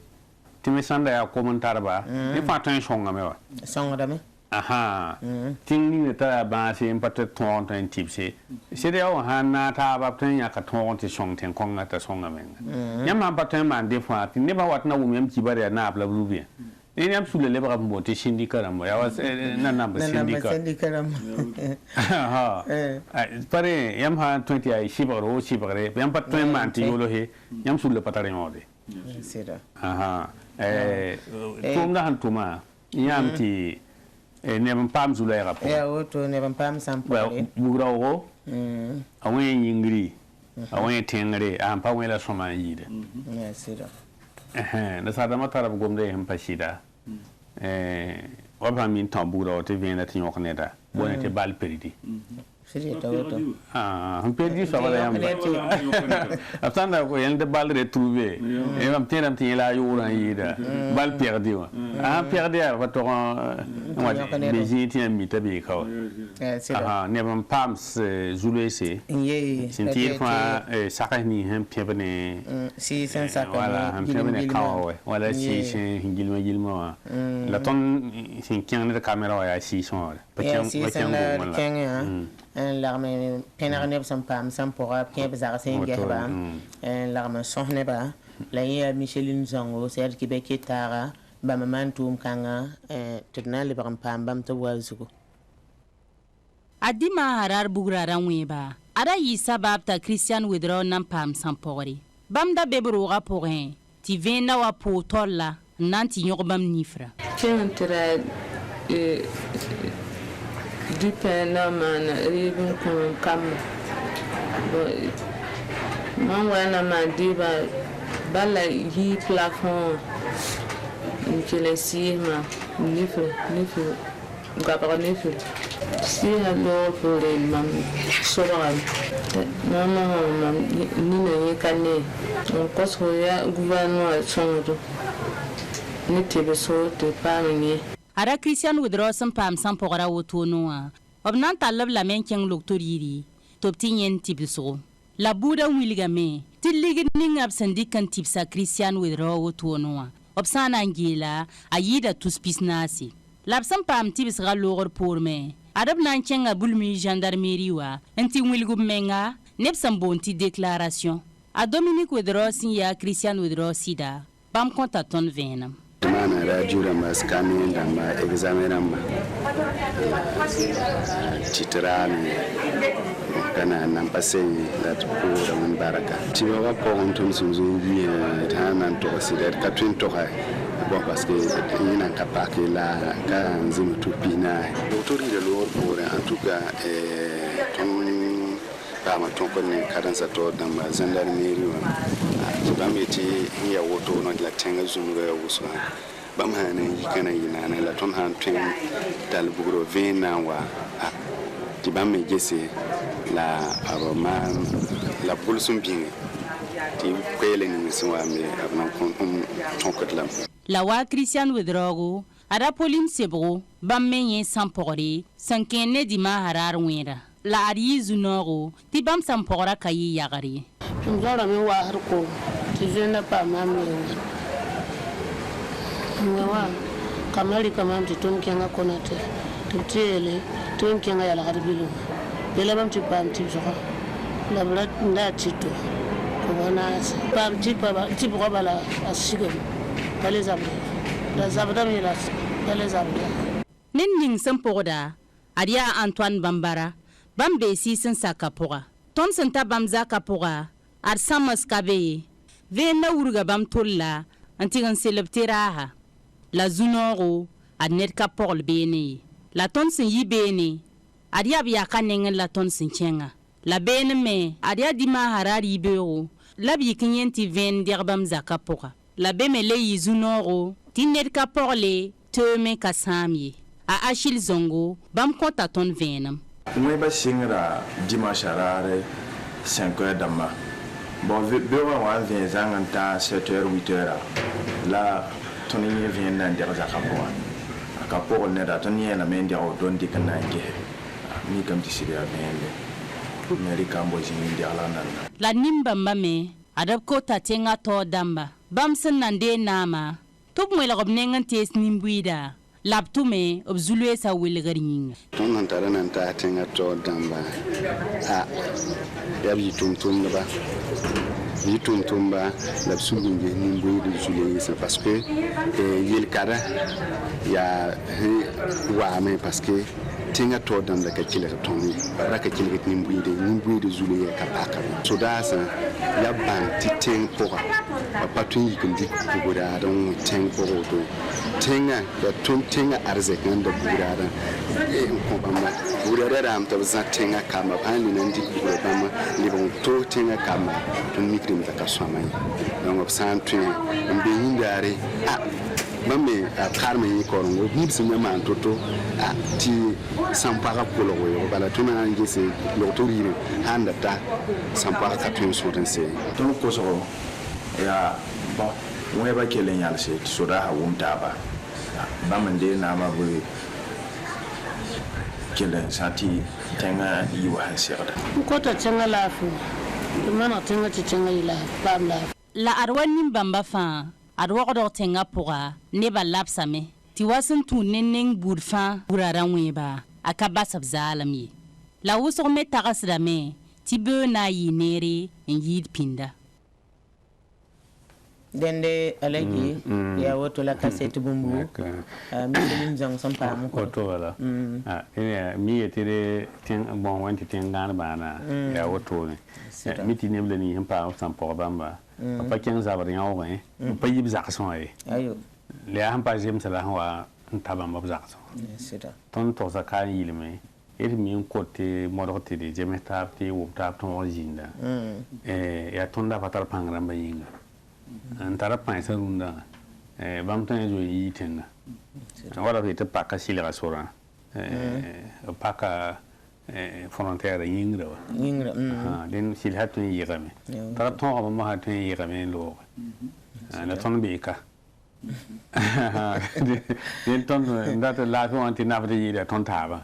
timi sanda ya komentar ba ni fatan songa me wa songa da me aha ting ni ta ba se empatte ton tan tipse sede ya han na ta ba tan ya ka ton ti song ten konga ta songa me yamma patin man de fois ti ne ba wat na wumem ki bare na abla blubi ni am sule le ba mo ti syndicate mo ya was na ba syndicate ha pare yam ha 20 ai shibare yam patin man ti yolo he yam sule patare mo de sida aha tum da han tuma yam ti ne ban pam zula ra po ya woto ne ban pam sampo bugura wo awen yingri awen tengre am pa wela soma yide ya sida na sada matara gomde hem pashida waba min tambura te vena ti yokneda bonete bal peridi un peu dit ça va attends quoi il y a des balles retrouvées et même tiens petit là youra yida balle perdue perdu va te les gens mi tabi ko ne bam pams zulese sentir fa sakani hem piebene si sen sakani voilà hem piebene kawa voilà si gilma la ton sin kien de caméra ya si son en l'arme penarne sam pam sam pora pien bazar sen geba en l'arme sohne ba la ya Micheline Zongo celle qui be kitara ba maman tum kanga tekna le bam pam bam to wazugo adima harar bugrara weba ara yi sabab ta Christian Withdraw nam pam sam pori bam da bebro ga porin ti vena wa potolla nanti yogbam nifra kentra du peine man even come man wana man diba bala yi plafond nkele si ma nifu gaba nifu si hello pour les mam soral mama mam ni na kane on koso ya gouvernement sonto ni tebe so te pamini ara Christian Withdraw sam pam sam pogara woto noa obnan talab la men keng loktoriri topti nyen tibso la buda wiliga me tiligi ning absendi kan tipsa Christian Withdraw woto noa obsana ngila ayida tuspisnasi labsam pam tibsga logor pour me adab nan kenga bulmi gendarmerie wa anti wilgu menga neb sẽn boond tɩ déclaration a Dominique Wedro sẽn yaa Christian Wedro sɩda bãmb kõta tõnd vẽenem mana radio rãmba scamin rãmba examen rãmba titrame kana nan passé la pour mon baraka ti va pour on ton son yi ta nan to sider ka twin to ha bon parce que il n'a pas que la ka nzim to pina autorité de l'or pour en tout cas ton pas ma ton kon cadence to dans ma gendarmerie wa ba meti ya woto no la tenga zumura ya wuso ba ma ne yi kana yi na la ton han twin dal bugro vena wa ti ba me gese la aroma la pulsum bien ti kwele ni so ame abna kon ton kodlam la wa Christian Wedrogo ada polim sebro bam menye sampori sankene di ma harar wera la ari zunogo ti bam sampora kayi yagari ngara me wa har ko ti jena pa mamre wa kamari kamam ti tum kenga konate tele tum kenga yala garbilu bela bam ti pam ti soka la bla nda tito ko wana pam ti pa ti bo bala asigo bale zabda la zabda mi la bale zabda nin ning sampoda adia Antoine Bambara bambe si sen sakapoga ton senta bamza kapoga ar samas kabe ve na urga bam tolla antigan selebteraha la zunoro adnet kapol bene la ton sen yibene adia biya kanengen la ton sen chenga la bene me adia dima harari beo la bi kinyenti ven dirbam zakapoga la beme le yizunoro tinet kaporle teme kasami a Achille Zongo bam konta ton venam moi ba singra dimanche arare 5h dama bon bewa wa vient zanganta 7h 8h la toni vient nan der za kapo ne da toni na mende o don dikana nge mi kam tisiri a vende America mbo jini ndi ala nan la nimba mame adab ko ta tenga to damba bam sen nande nama tub mo la gobnengan tes nimbuida laptume obzulwe sa wilgaring ton nan tara nan ta tenga to damba ya bi tum ba yi tum ba la sulunge nimbuida zulé c'est parce que yel kada ya wa mais parce que tinga to dan da ka kila toni baraka kila nimbuida zulé ka paka so da sa ya ban ti teng poka pa tun yi kun dik buguda don teng poko to tinga da tun tinga arzekan da buguda da ko bamba buguda da am ta za tinga kama pani nan dik buguda bamba libon to tinga kama tun mikrim da ka swamai don obsan tun mbe hindare bambe karme yi korongo nibsi nyama antoto ti sampara polo yo bala tuna ngese lotori handa ta sampara katun sotense ton ko so ya bon we ba kelen yal se soda ha wumta ba bamande na ma bu kelen sati tenga yi wa sirda ko ta tenga lafu mana tenga ti tenga ila bamla la arwanin bamba fa adwogdo tenga poga ne ba lapsame ti wasin tu nenneng burfa buraran weba akaba sabzalami la wuso me tagasdame ti be na yi nere en yid pinda dende alagi ya woto la cassette bumbu mi jang sampa mu ko to wala ene mi yetire ten bon wanti ten gan bana ya woto ne mi ti nemle ni himpa sampa bamba pa ken zabar yawo ne pa yib zakson ay ayo le han pa jem sala wa tabam bab zakson sita ton to zakan yilme et mi ko te modorte de jemeta te wopta ton jinda ya ton da fatar pangramba yinga antara pansa runda bam tan jo yitenga wala rete paka silera sora paka frontière yingra den sil hatun yigame tara ton ma hatun yigame lo na ton beka den ton ndata la to anti navde yida ton taba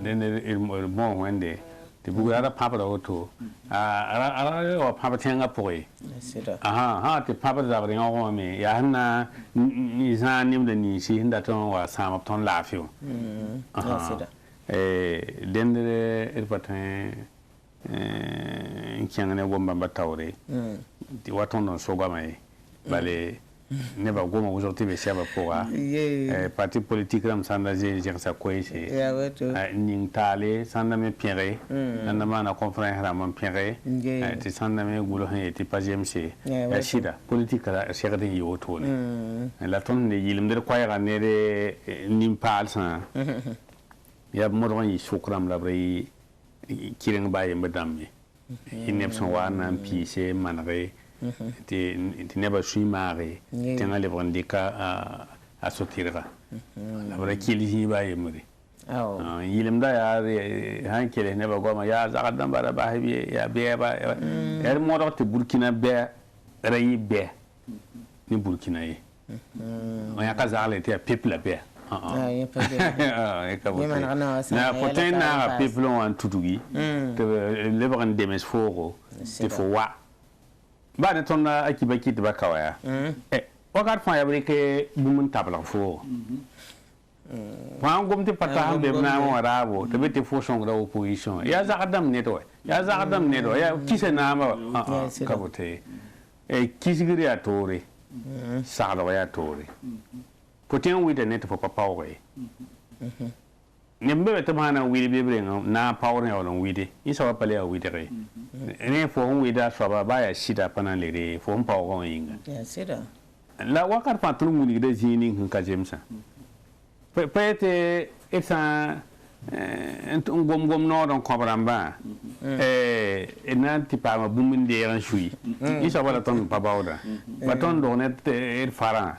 den il bon wende ti bugara papa da oto ara o papa tenga poi ti papa da bari ngo me ya na ni za nim da ni shi hinda ton wa sama ton lafio den de il patin kiyang ne gomba batawre ti waton don soga mai bale ne ba goma aujourd'hui be siaba poa parti politique ram sanda je sa koise ning tale sanda me pierre nanda mana conférence ram pierre ti sanda me gulo he ti pajemse ya sida politique la segade yo tole la ton ne yilim der kwaya ne de nimpal sa ya modon yi sukram la bre kireng baye mbadammi inepson wana pise manre ti neba sui mare tenga le brandika a sotirga la bra kili baye muri yilim da ya han kele neba goma ya zakadam bara bahibi ya be ba er modo te burkina be rayi be ni burkina yi ya kazale te people be na poten na people on tutugi te lebran demes foro te fo wa ba ne ton akiba kit ba kawaya wakat fa ya breke bumun tabla fo wa ngom te pata be na mo rabo te bete fo son da opposition ya zakadam ne to ya kise na ma kabote kisigiri ya tore sala ya tore poten wi de net fo papa we nembe te mana wi be bre na power ne on wi de isa wa pale wi de re ne fo wi da so ba ya sida pana le re fo mpa ko yinga ya sida la wakar pa tulu mu de jini hin ka jemsa pete esa gom no don kobramba na ti pa ma bumin de ran shui isa wala ton pa bawda ba ton do net fara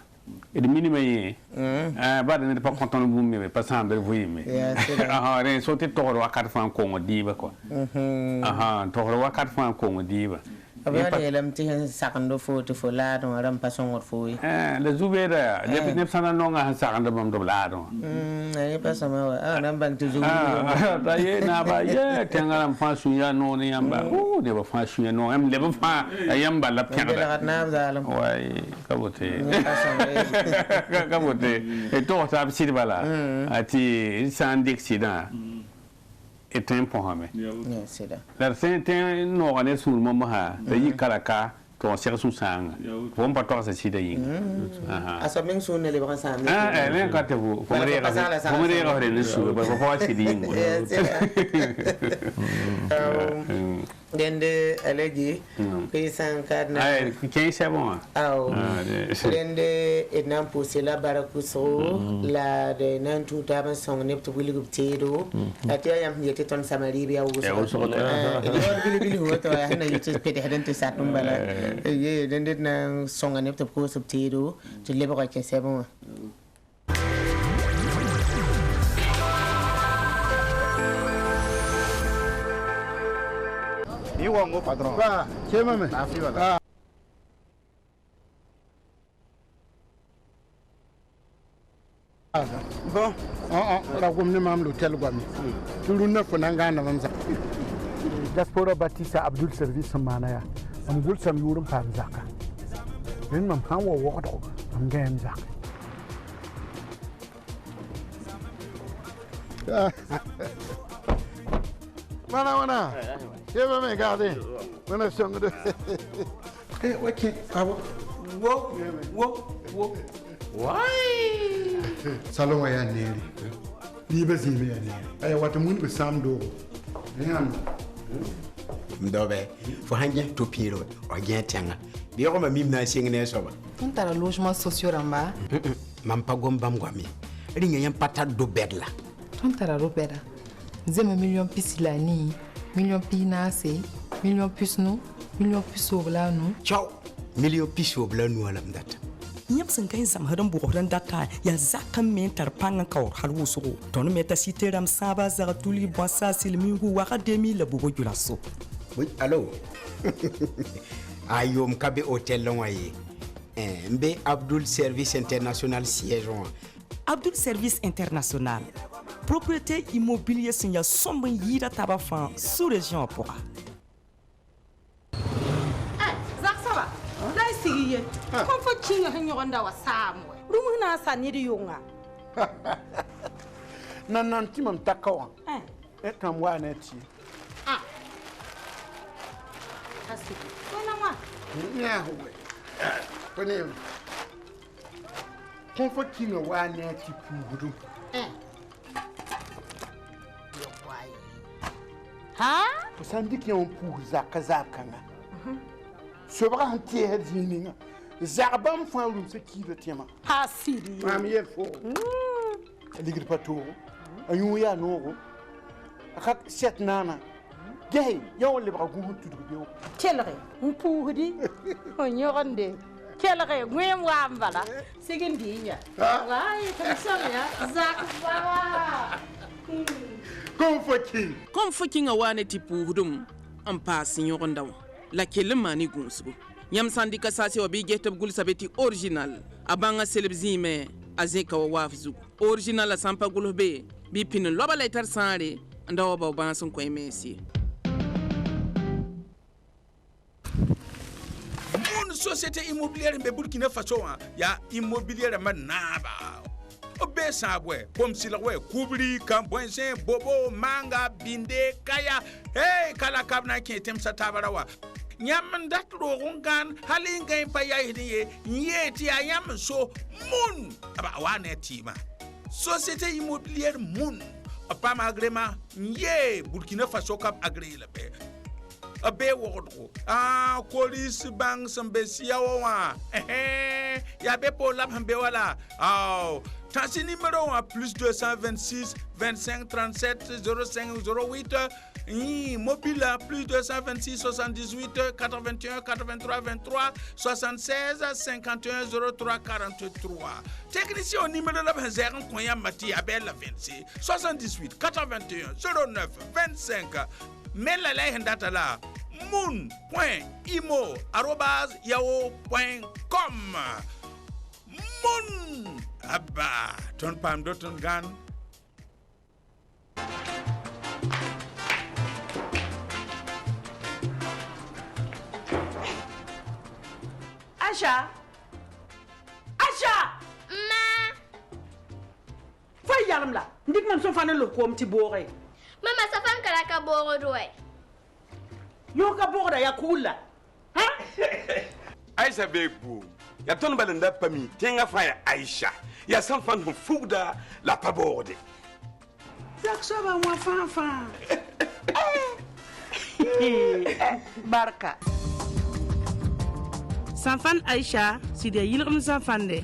et minimum ba de ne pas content bu me pas semble vous me re sauter toro wa 4 francs ko diba ko toro wa 4 francs ko diba abale lam ti sakando foto fo la don ram pasong fo le zubera le ne sana no nga sakando bam do la don ne pas sama nam ban tu zubu ta ye na ba ye tengaram fa suya no ne yamba ne ba fa suya no am le ba fa yamba la pianda na zalam ouais kabote kabote et to ta bisi bala ati sans accident est un point c'est là la sainte no ane sur mama ha da yi karaka to ser su sang bon pa to sa sida yi asamen su ne le ba sa ne ka te bu ko re ga ne su ba ko si di dende alegi paysan kadna kay c'est bon dende etnam poussé la barakuso la de nan tout taban song ne to bili gubtedo atia yam yete ton samari biya wo so bili hoto hana yete pede hadan to satum bala ye dende na song ne to ko subtedo to lebo ka c'est bon Iwa mo padron. Ba, chema me. Afi wala. Bon, la gomne mam l'hôtel gwami. Tulu na fona ngana mamza. Diaspora Batista Abdul Service manaya. Am gul sam yurum pam zaka. Ben mam han wo wodo. Am gem zaka. Mana. Chema me garde. Mana song de. Ok, abo. Wo. Why? Salon ya neri. Libe zibe ya neri. Ay wata mun be sam do. Ngam. Ndobe fo hanje to piro o gentenga. Bi ko ma mimna singne soba. On tara logement sociaux ramba. Mam pa gom bam gwami. Ringa yam patat do bedla. On tara robeda. Zema million pisilani, million pinase, million pisno, million pisoblano. Ciao. Million pisoblano alam data. Nyam sen kan sam hadan bu hodan data ya zakan men tar pangan kawr har wusu ton meta siteram saba za tuli bossa silmingu wa kademi la bugo julaso. Oui, allô. Ayom kabe hotel lonwaye. Mbe Abdul Service International siège. Abdul Service International. Propriété immobilier signa sombre yida tabafan sous région pour. Zak saba. Dai sigiye. Kon fo cinga hanyo gonda wa samwe. Rumu na sanidi yonga. Nan timam takawa. Etam wa neti. hasi wala wa nya ho kone kon fa kinga wa ne ti pugudu ha to sandi ki on pugu zakanga sobra hanti hedzinga zarbam fa rum se ki de tema hasiri mam yefo ligir pato ayu ya no akak set nana gay yaw le bra gumu tudu biyo kelre mpugdi onyorande kelre ngwem wambala sigindinya wai tamsanya zakwa kon fokin a wane ti puhdum an paasi ɲɔgɔn daw la kelen mani gunsugu yamsandi ka sase wa bi getab gul sabeti original a banga selebzi me a ze ka wa wafzu original a sampa gul be bi pin loba la tar sare anda wa ba bansun ko emesi mon société immobilière be Burkina Faso ya immobilière manaba o be sabwe comme si la we kubri kambwense bobo manga binde kaya hey kala kabna ke tem satabarawa nyam dat rogungan halinga pa yahiye yeti ayam so mun aba wane tima société immobilière mun pa magrema ye Burkina Faso kap agré la be abe wodo police bang sambesia wa ya be pour la hambe wala Tansi numéro plus 226 25 37 05 08 mobile plus 226 78 81 83 23 76 51 03 43 technicien numéro la 0 konya mati abel 26 78 81 09 25 mais la data la moon.imo@yahoo.com Moon Abba ton pam doton gan Aja ma fa yalam la ndik man so fane lo ko mti bore mama sa fan kala ka boro doy yo ka boro ya kula ha Aisha bebu ya ton balanda pami tenga fa Aisha ya san fan fugda la paborde yaksoba wa fan barka Sanfan Aisha si de yilgum sanfande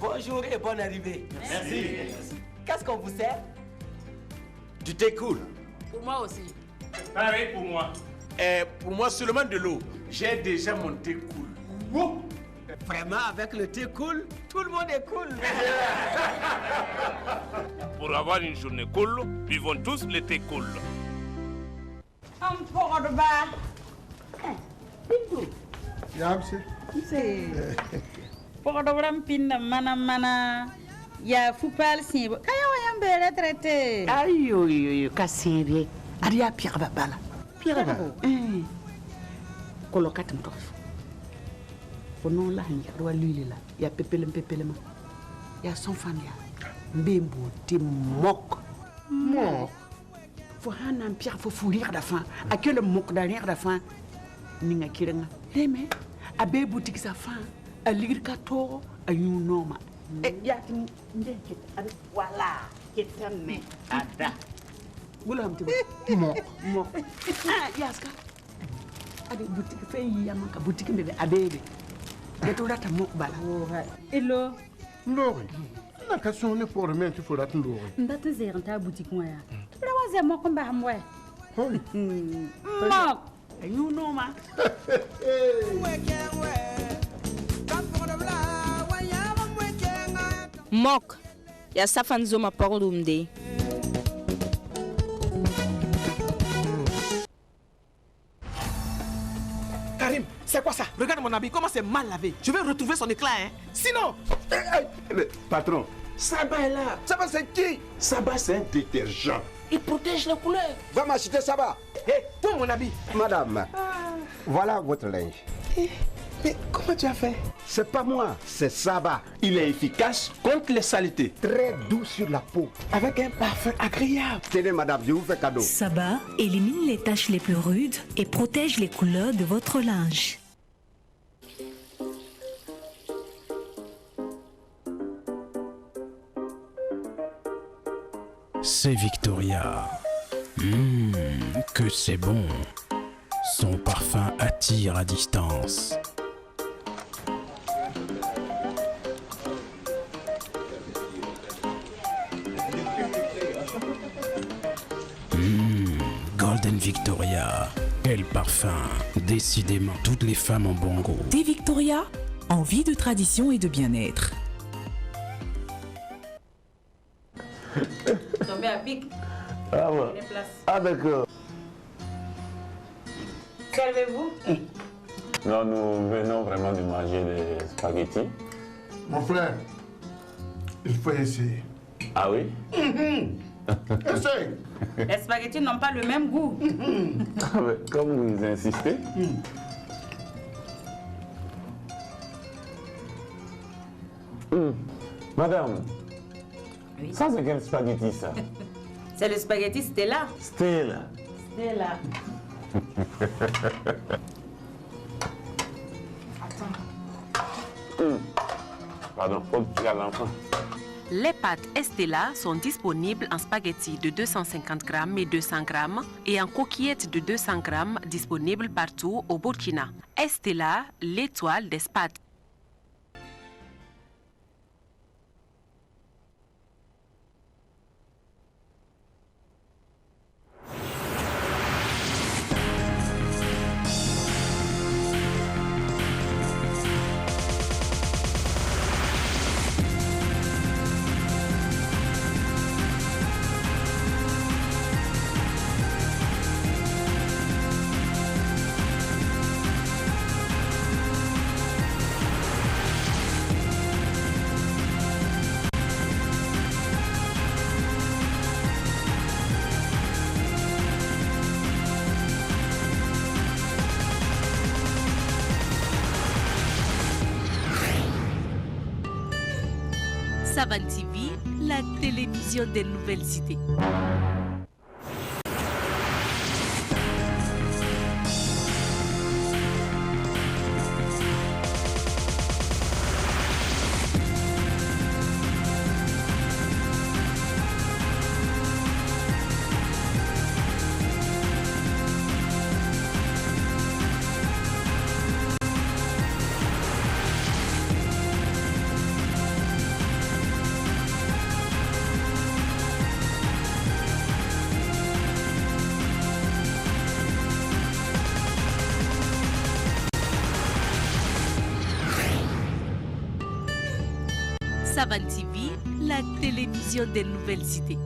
Bonjour et bonne arrivée. Merci. Qu'est-ce qu'on vous sert? Du thé cool. Pour moi aussi. Pareil pour moi. Pour moi seulement de l'eau. J'ai déjà mon thé cool. Wow. Vraiment, avec le thé cool, tout le monde est cool. Pour avoir une journée cool, vivons tous le thé cool. Pogdobram pinda mana ya fupal simbo kaya wayam be retraité ayo ka sebe ariya pire bala kolokatim to fono la hanya do lila ya pepelema ya son fan ya mbembo ti mok fo hanan pire fo fourir da fin à que le mok derrière da fin ninga kirenga leme abe boutique sa fin a ligir ka to a yunoma ya tin ndeke ada wala ketame ada gulam ti mo yaska ada boutique fe yama ka boutique bebe abebe beto data mo bala elo ndori na ka sonne pour le mettre faut data ndori ndata zeranta boutique moya tubra waze mo ko mba hamwe mo yunoma Mok, ya safan zoma porlumde. Karim, c'est quoi ça? Regarde mon habit, comment c'est mal lavé. Je vais retrouver son éclat, hein. Sinon... Patron, Saba est là. Saba c'est qui? Saba c'est un détergent. Il protège les couleurs. Va m'acheter Saba. Hé, toi mon habit. Madame, voilà votre linge. Mais comment tu as fait? C'est pas moi, c'est Saba. Il est efficace contre les saletés. Très doux sur la peau. Avec un parfum agréable. Tenez madame, je vous fais cadeau. Saba élimine les taches les plus rudes et protège les couleurs de votre linge. C'est Victoria. Que c'est bon. Son parfum attire à distance. Golden Victoria. Quel parfum. Décidément, toutes les femmes ont bon goût. Thé Victoria, envie de tradition et de bien-être. Tombé à pic. Ah ouais. Ah d'accord. Servez-vous? Non, nous venons vraiment de manger des spaghettis. Mon frère, il faut essayer. Ah oui? Essaye. Les spaghettis n'ont pas le même goût. Ah ouais, comme vous insistez. Madame, Oui. ça c'est quel spaghetti ça? C'est le spaghetti Stella. Stella. Stella. Pardon, faut que tu l'enfant. Les pâtes Estella sont disponibles en spaghettis de 250 grammes et 200 grammes et en coquillettes de 200 grammes disponibles partout au Burkina. Estella, l'étoile des pâtes. Savan TV, la télévision des nouvelles idées. Savan TV, la télévision des nouvelles idées.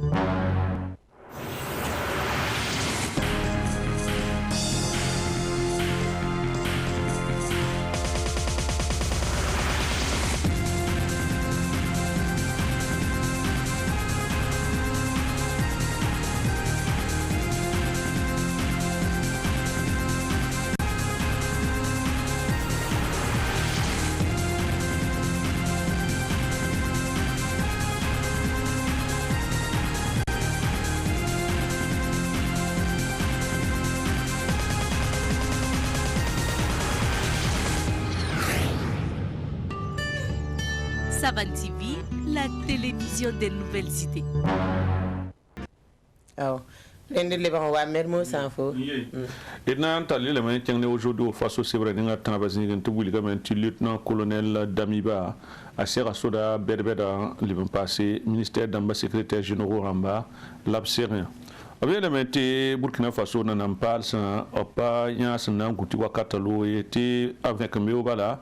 Savan TV, la télévision des nouvelles idées. Oh. Les bons wa mermo sans faux. Et n'a entendu le maintien aujourd'hui face au Sévranin à Tanabazin, tout le lieutenant-colonel Damiba, à Serasoda, Berbeda, le passé, ministère d'Amba, secrétaire général Ramba, l'Absérien. Avec le métier Burkina Faso, n'en parle sans, pas, y'en goutiwa catalo, et était avec un méobala.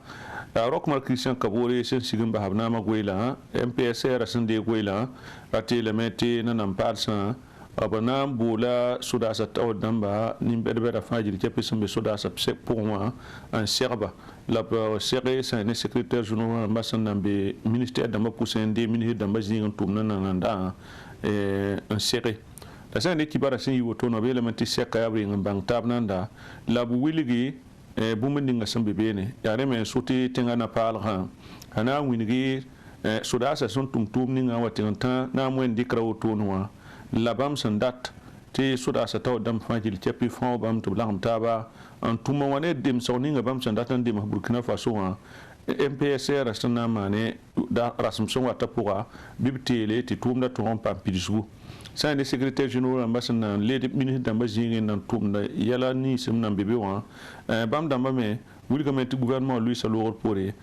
Rockmar Christian Kabore, Sensigamba Habnama Gwela, MPSR Asende Gwela, raté le métier n'en parle sans. Abana bola soda sa taw damba nimbere fajiri kepe sembe soda sa psek pour moi en serba la serre c'est un secrétaire général ambassadeur ministère d'amba poussin des ministres d'amba zingan tumna nanda en serre la c'est une équipe à sin yoto no bele menti seka yabri ngam bang tabnanda la bu wiligi bũmb ninga sẽn be beene yaa rẽ me sʋtɩ tẽngã napaalgã a na n wingr sodaasã sẽn tʋm tʋʋm ninga wa tɩg n tã na n wẽn dɩkra wotone wã la bãmb sẽn dat tɩ sodaasã tao dãmb fãa gil tɛpɩ fãa bãmb tɩ b lagem taaba n tʋma wã ne demsg ninga bãmb sẽn dat n dems burkina faso wã MPSR sẽn na n maane rasem sẽn wata pʋga bɩ b teele tɩ tʋʋmda tʋg n paam pidsgu sã n de secrétaire général rãmba sẽn na n leed ministre dãmbã zĩigẽ n na n tʋmda yɛla nins n na n be be wã bãmb dãmbã me wilgame tɩ gouvernement luisa loogr poore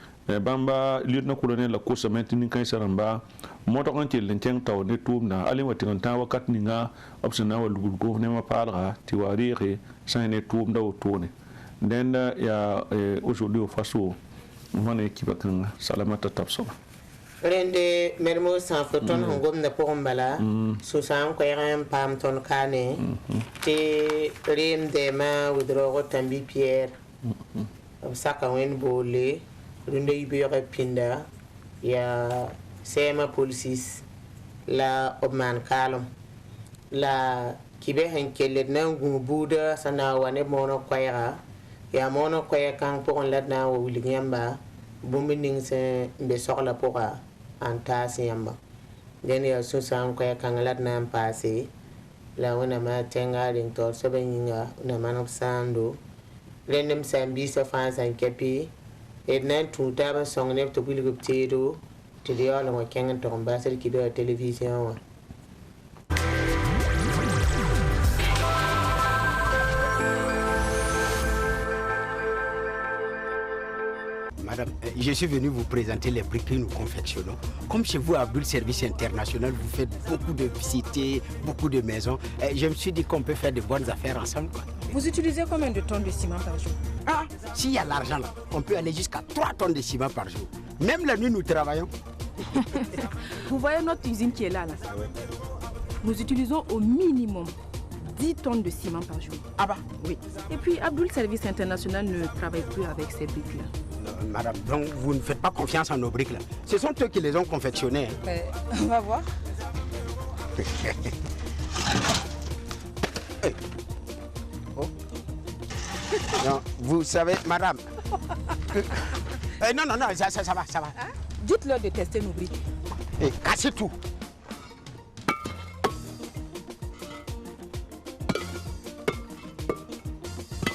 bãmba lieutenant colonel la kosame tɩ nin-kãensã rãmba modg n kell n kẽng tao ne tʋʋmda ale wa tɩg n tã wakat ninga b sẽn na n wa lugd gouvernement paalga tɩ wa reege sã ne tʋʋmda wotone dẽnda yaa aujourd'hui au faso wane kiba kãnga salamata tabsba rẽnde mermo sã fo tõnd sẽn gomda pʋgẽ bala sũ-sã n koɛɛg n paam tõnd kaane tɩ reem dɛɛmã wʋdroog tãmbi pierre b saka wẽnd boole rũndã yibeoogã pĩnda yaa sɛɛmã polsis la b maan kaalem la kibɛ sẽn kell d na n gũu buudã sẽn na n wa ne moonã koɛɛga yaa moonã koɛɛg kãng pʋgẽ la d na n wa wilg yãmba bũmb ning sẽn n be sogla pʋga an taas yãmba dẽnd yaa sũ-sã n koɛɛg kãng la d na n paase la wẽnnaamã tẽnga reng taoor soabã yĩnga wẽnna maneg sãando rẽndem sãn-biisã fãa sãn kɛpɩ d na n tũu taab n sõng neb tɩ b wilg b teedo tɩ d yaool n wa kẽng n tog n basd kɩda yaa televisión wã. Madame, je suis venu vous présenter les briques que nous confectionnons. Comme chez vous, à Abdul Service International, vous faites beaucoup de visites, beaucoup de maisons. Je me suis dit qu'on peut faire de bonnes affaires ensemble. Quoi. Vous utilisez combien de tonnes de ciment par jour? Ah, s'il y a l'argent là, on peut aller jusqu'à 3 tonnes de ciment par jour. Même la nuit, nous travaillons. Vous voyez notre usine qui est là. Nous utilisons au minimum 10 tonnes de ciment par jour. Ah bah, oui. Et puis, Abdul Service International ne travaille plus avec ces briques-là. Madame, donc vous ne faites pas confiance en nos briques là. Ce sont eux qui les ont confectionnées. On va voir. Hey. Oh. Non, vous savez, madame. Non, ça va. Hein? Dites-leur de tester nos briques. Hey, cassez tout.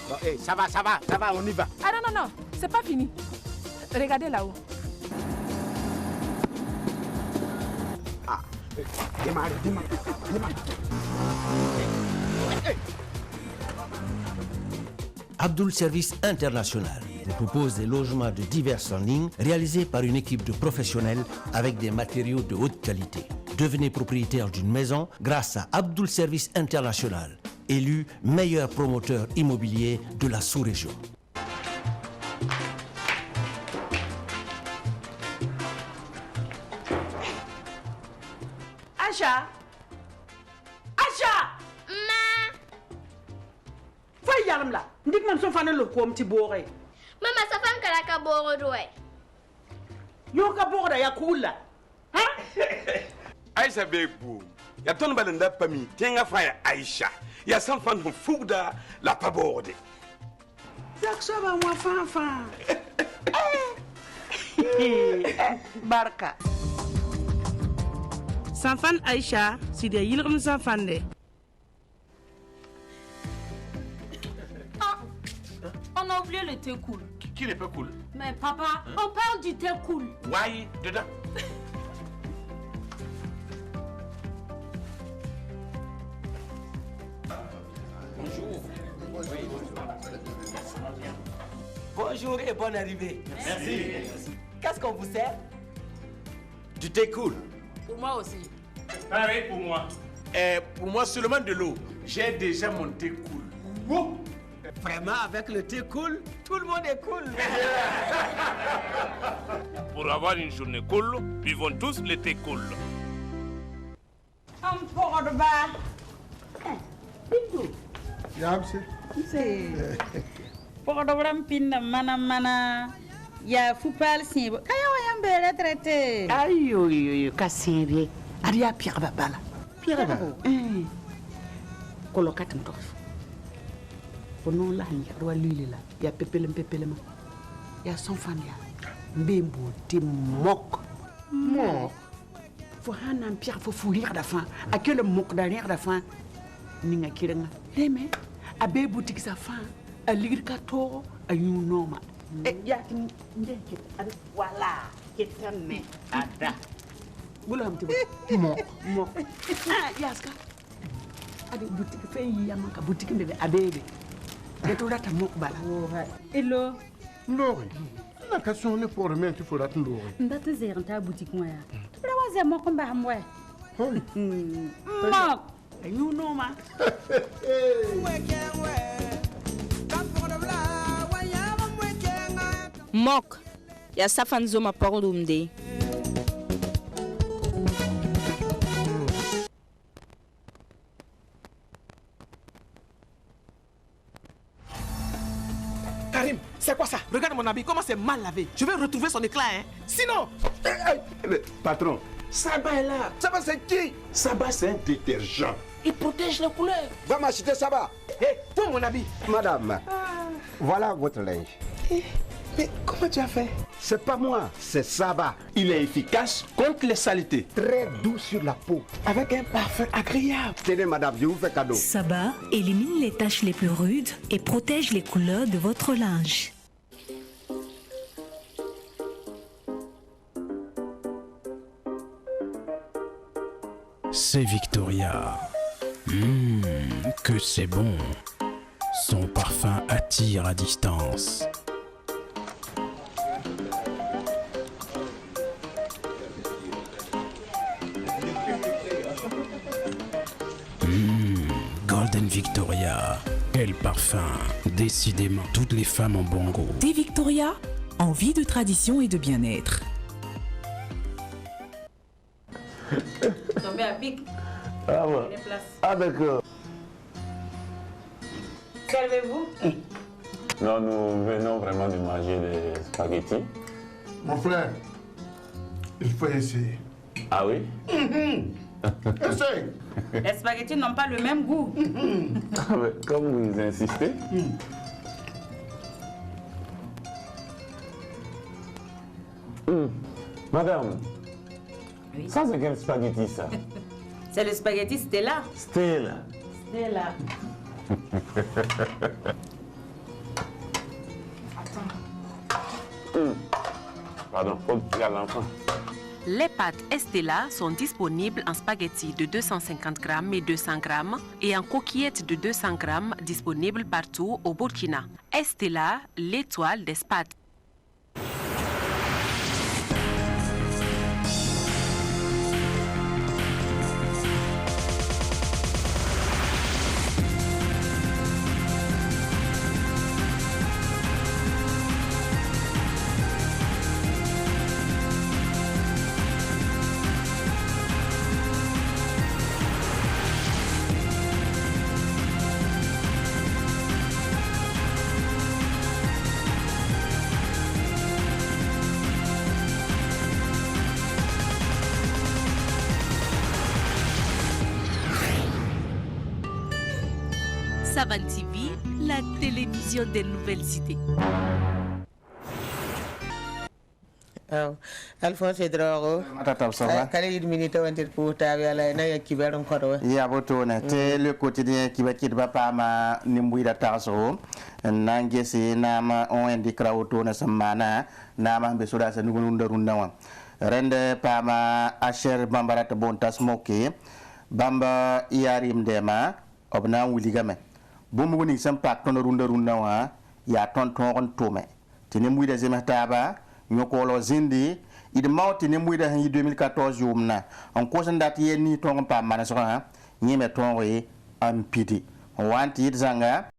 Bon, hey, ça va, on y va. Ah non, c'est pas fini. Regardez là-haut. Ah, démarre. Abdul Service International vous propose des logements de diverses lignes réalisés par une équipe de professionnels avec des matériaux de haute qualité. Devenez propriétaire d'une maison grâce à Abdul Service International, élu meilleur promoteur immobilier de la sous-région. Acha! Ma! Fai yalam la. Ndik man so fane lo kom ti bore. Mama safan kala ka boro doy. Yo ka boro ya kula. Ha? Aisha bebu. Ya ton balenda pami tenga faya Aisha. Ya san fan fugda la paborde. Yak so ba wa fa. Barka. Sanfan Aïcha, c'est des yilrim sanfande. On a oublié le thé cool. Qui n'est pas cool? Mais papa, on parle du thé cool. Ouais, dedans. Bonjour. Bonjour et bonne arrivée. Merci. Qu'est-ce qu'on vous sert? Du thé cool. Pour moi aussi. Pareil pour moi. Pour moi seulement de l'eau. J'ai déjà mon thé cool. Wow. Vraiment, avec le thé cool, tout le monde est cool. Pour avoir une journée cool, vivons tous le thé cool. Un peu de bas. Pɔgɔdɔbɔrɔ pinna mana ya fupal sin kaya wayan bere traité Ayo ka senre ariya pierre babala pierre babo kolokat mto non la ni ro lili la ya pepelem ya son fan ya mbembo ti mok fo hanan pierre fo fourir da fin à que le mok derrière da fin ni nga kirenga leme abe boutique sa fin a ligir ka to a you noma ya ti ndeke ada wala ketame ada bulam ti mok yaska ada boutique fe yi yamaka boutique bebe abebe to data mok bala Hello. Ndori. Na question ne pour me tu faut attendre Ndori. Ndate zeranta boutique moya. Tu peux voir moi comme ba moi. Mok. You know ma. Mok. Ya safan zoma pordumde. Karim, c'est quoi ça? Regarde mon habit, comment c'est mal lavé. Je vais retrouver son éclat, hein. Sinon... Patron, Saba est là. Saba, c'est qui? Saba, c'est un détergent. Il protège les couleurs. Va m'acheter Saba. Hé, toi mon habit. Madame, voilà votre linge. Mais comment tu as fait? C'est pas moi, c'est Saba. Il est efficace contre les saletés. Très doux sur la peau. Avec un parfum agréable. Tenez madame, je vous fais cadeau. Saba élimine les taches les plus rudes et protège les couleurs de votre linge. C'est Victoria. Que c'est bon. Son parfum attire à distance. Golden Victoria. Quel parfum. Décidément, toutes les femmes ont bon goût. Thé Victoria, envie de tradition et de bien-être. Tombé à pic. Ah ouais. Avec... Servez-vous. Non, nous venons vraiment de manger des spaghettis. Mon frère, il faut essayer. Ah oui? Essaye. Les spaghettis n'ont pas le même goût. Ah ouais, comme vous insistez. Madame, ça c'est quel spaghetti ça? C'est le spaghetti Stella. Stella. Stella. Pardon, il y a l'enfant. Les pâtes Estella sont disponibles en spaghettis de 250 grammes et 200 grammes et en coquillettes de 200 grammes disponibles partout au Burkina. Estella, l'étoile des pâtes. Savan TV, la télévision des nouvelles idées. Alphonse Drogo Matata ça va kala yid minute wantir pour tawi ala na yakki beron kodo ya botone te le quotidien qui va kitba pa ma nimbuida taso nangesi nama on indikra autona samana nama be soda sa nugo nundaru nawa rende pa ma asher bambarata bontas moke bamba yarim dema obna wuligame bomu woni sampak ton rundaru nawa ya ton tome tini muida zemataba nyokolo zindi id mawti ne muida han 2014 yumna on ko sandat yeni ton pa mana so ha nyime ton we am pidi wanti zanga